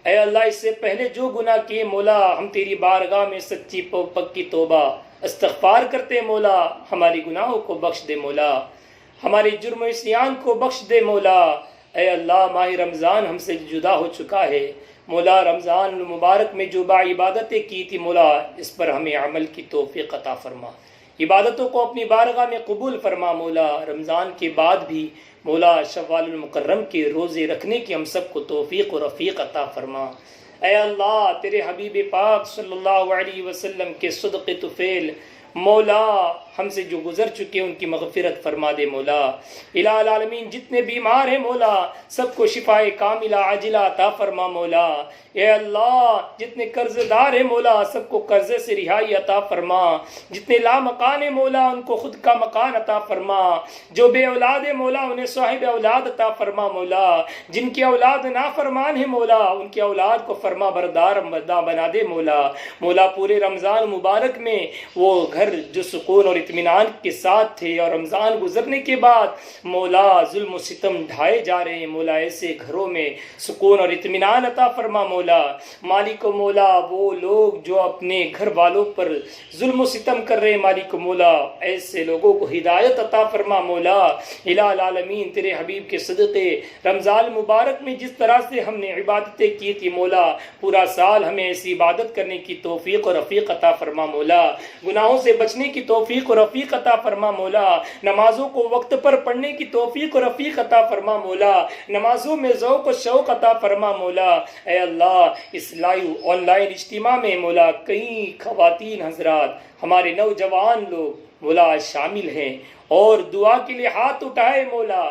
اے اللہ اس سے پہلے جو گناہ کیے مولا، ہم تیری بارگاہ میں سچی پکی توبہ استغفار کرتے مولا، ہماری گناہوں کو بخش دے مولا، ہمارے جرم و عصیان کو بخش دے مولا۔ اے اللہ ماہ رمضان ہم سے جدا ہو چکا ہے مولا، رمضان المبارک میں جو با عبادتیں کی تھی مولا، اس پر ہمیں عمل کی توفیق عطا فرما، عبادتوں کو اپنی بارگاہ میں قبول فرما مولا۔ رمضان کے بعد بھی مولا شوال المکرم کے روزے رکھنے کی ہم سب کو توفیق و رفیق عطا فرما۔ اے اللہ تیرے حبیب پاک صلی اللہ علیہ وسلم کے صدقے طفیل مولا، ہم سے جو گزر چکے ان کی مغفرت فرما دے مولا۔ الہ العالمین جتنے بیمار ہیں مولا، سب کو شفائے کاملہ عاجلہ عطا فرما مولا۔ اے اللہ جتنے قرض دار ہیں مولا، سب کو قرضے سے رہائی عطا فرما۔ جتنے لا مکان ہیں مولا، ان کو خود کا مکان عطا فرما۔ جو بے اولاد ہیں مولا، انہیں صاحب اولاد عطا فرما مولا۔ جن کی اولاد نافرمان ہیں مولا، ان کی اولاد کو فرما بردار بنا دے مولا۔ مولا پورے رمضان مبارک میں وہ گھر جو سکون اور اطمینان کے ساتھ تھے، اور رمضان گزرنے کے بعد مولا ظلم و ستم ڈھائے جا رہے ہیں مولا، ایسے گھروں میں سکون اور اطمینان عطا فرما مولا۔ مالک و مولا وہ لوگ جو اپنے گھر والوں پر ظلم و ستم کر رہے ہیں مالک و مولا، ایسے لوگوں کو ہدایت عطا فرما مولا۔ الہ العالمین تیرے حبیب کے صدقے رمضان مبارک میں جس طرح سے ہم نے عبادتیں کی تھی مولا، پورا سال ہمیں ایسی عبادت کرنے کی توفیق اور رفیق عطا فرما مولا۔ گناہوں سے بچنے کی توفیق اور رفیق عطا فرما مولا۔ نمازوں کو وقت پر پڑھنے کی توفیق اور رفیق عطا فرما مولا۔ نمازوں میں ذوق و شوق عطا فرما مولا۔ اے اللہ اس لائیو آن لائن اجتماع میں مولا کئی خواتین حضرات، ہمارے نوجوان لوگ مولا شامل ہیں اور دعا کے لیے ہاتھ اٹھائے مولا۔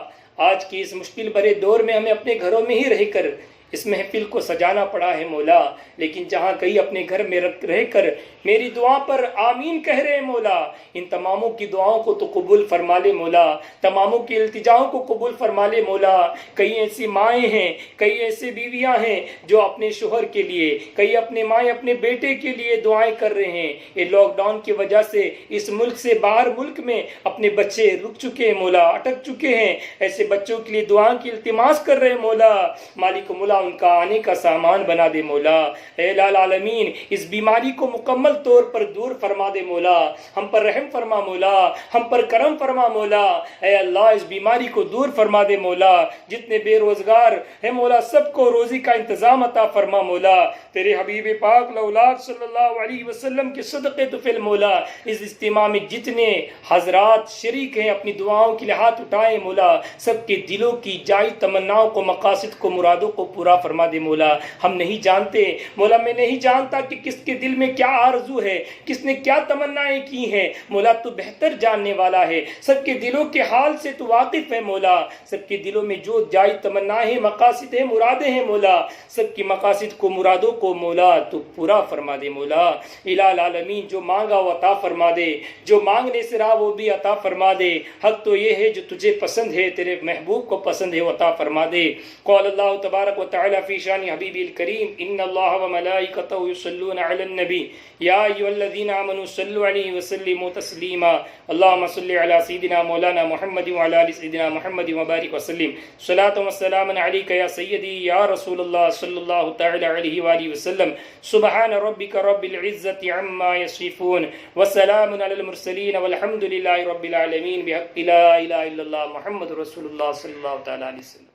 آج کی اس مشکل بھرے دور میں ہمیں اپنے گھروں میں ہی رہ کر اس محفل کو سجانا پڑا ہے مولا، لیکن جہاں کئی اپنے گھر میں رہ کر میری دعا پر آمین کہہ رہے ہیں مولا، ان تماموں کی دعاؤں کو تو قبول فرما لے مولا، تماموں کی التجاؤں کو قبول فرما لے مولا۔ کئی ایسی مائیں ہیں، کئی ایسے بیویاں ہیں جو اپنے شوہر کے لیے، کئی اپنے مائیں اپنے بیٹے کے لیے دعائیں کر رہے ہیں۔ یہ لاک ڈاؤن کی وجہ سے اس ملک سے باہر ملک میں اپنے بچے رک چکے ہیں مولا، اٹک چکے ہیں، ایسے بچوں کے لیے دعائیں کی التماس کر رہے ہیں مولا۔ مالک مولا ان کا آنے کا سامان بنا دے مولا۔ اے العالمین اس بیماری کو مکمل طور پر دور فرما دے مولا، ہم پر رحم فرما مولا، ہم پر کرم فرما مولا۔ اے اللہ اس بیماری کو دور فرما دے مولا۔ جتنے بے روزگار ہیں مولا، سب کو روزی کا انتظام عطا فرما مولا۔ تیرے حبیب پاک لولاک صلی اللہ علیہ وسلم کے صدقے طفیل مولا، اس اجتماع میں جتنے حضرات شریک ہیں اپنی دعاؤں کے لیے ہاتھ اٹھائے مولا، سب کے دلوں کی جائز تمناؤں کو، مقاصد کو، مرادوں کو پورا فرما دے مولا۔ ہم نہیں جانتے مولا، میں نہیں جانتا کہ کس کے دل میں کیا آرزو ہے، کس نے کیا تمنائیں کی ہیں مولا، تو بہتر جاننے والا ہے، سب کے دلوں کے حال سے تو واقف ہے مولا۔ سب کے دلوں میں جو جائز تمنائیں، مقاصد ہیں، مرادیں ہیں مولا، سب کی مقاصد کو، مرادوں کو مولا تو پورا فرما دے مولا۔ الہ العالمین جو مانگا وہ عطا فرما دے، جو مانگنے سے رہا وہ بھی عطا فرما دے۔ حق تو یہ ہے جو تجھے پسند ہے، تیرے محبوب کو پسند ہے، وہ عطا فرما دے۔ قال اللہ تبارک و تعالی فی شان حبیب الکریم ان اللہ وملائکتہ یصلون علی النبی یا ایھا الذین آمنوا صلوا علیہ وسلموا تسلیما اللهم صل علی سیدنا مولانا محمد وعلی آل سیدنا محمد وبارک وسلم صلاۃ و سلام علیک یا سیدی یا رسول اللہ صلی اللہ تعالی علیہ وآلہ وسلم سبحان ربک رب العزۃ عما یصفون وسلام علی المرسلین والحمد للہ رب العالمین بحق لا الہ الا اللہ محمد رسول اللہ صلی اللہ تعالی علیہ وسلم۔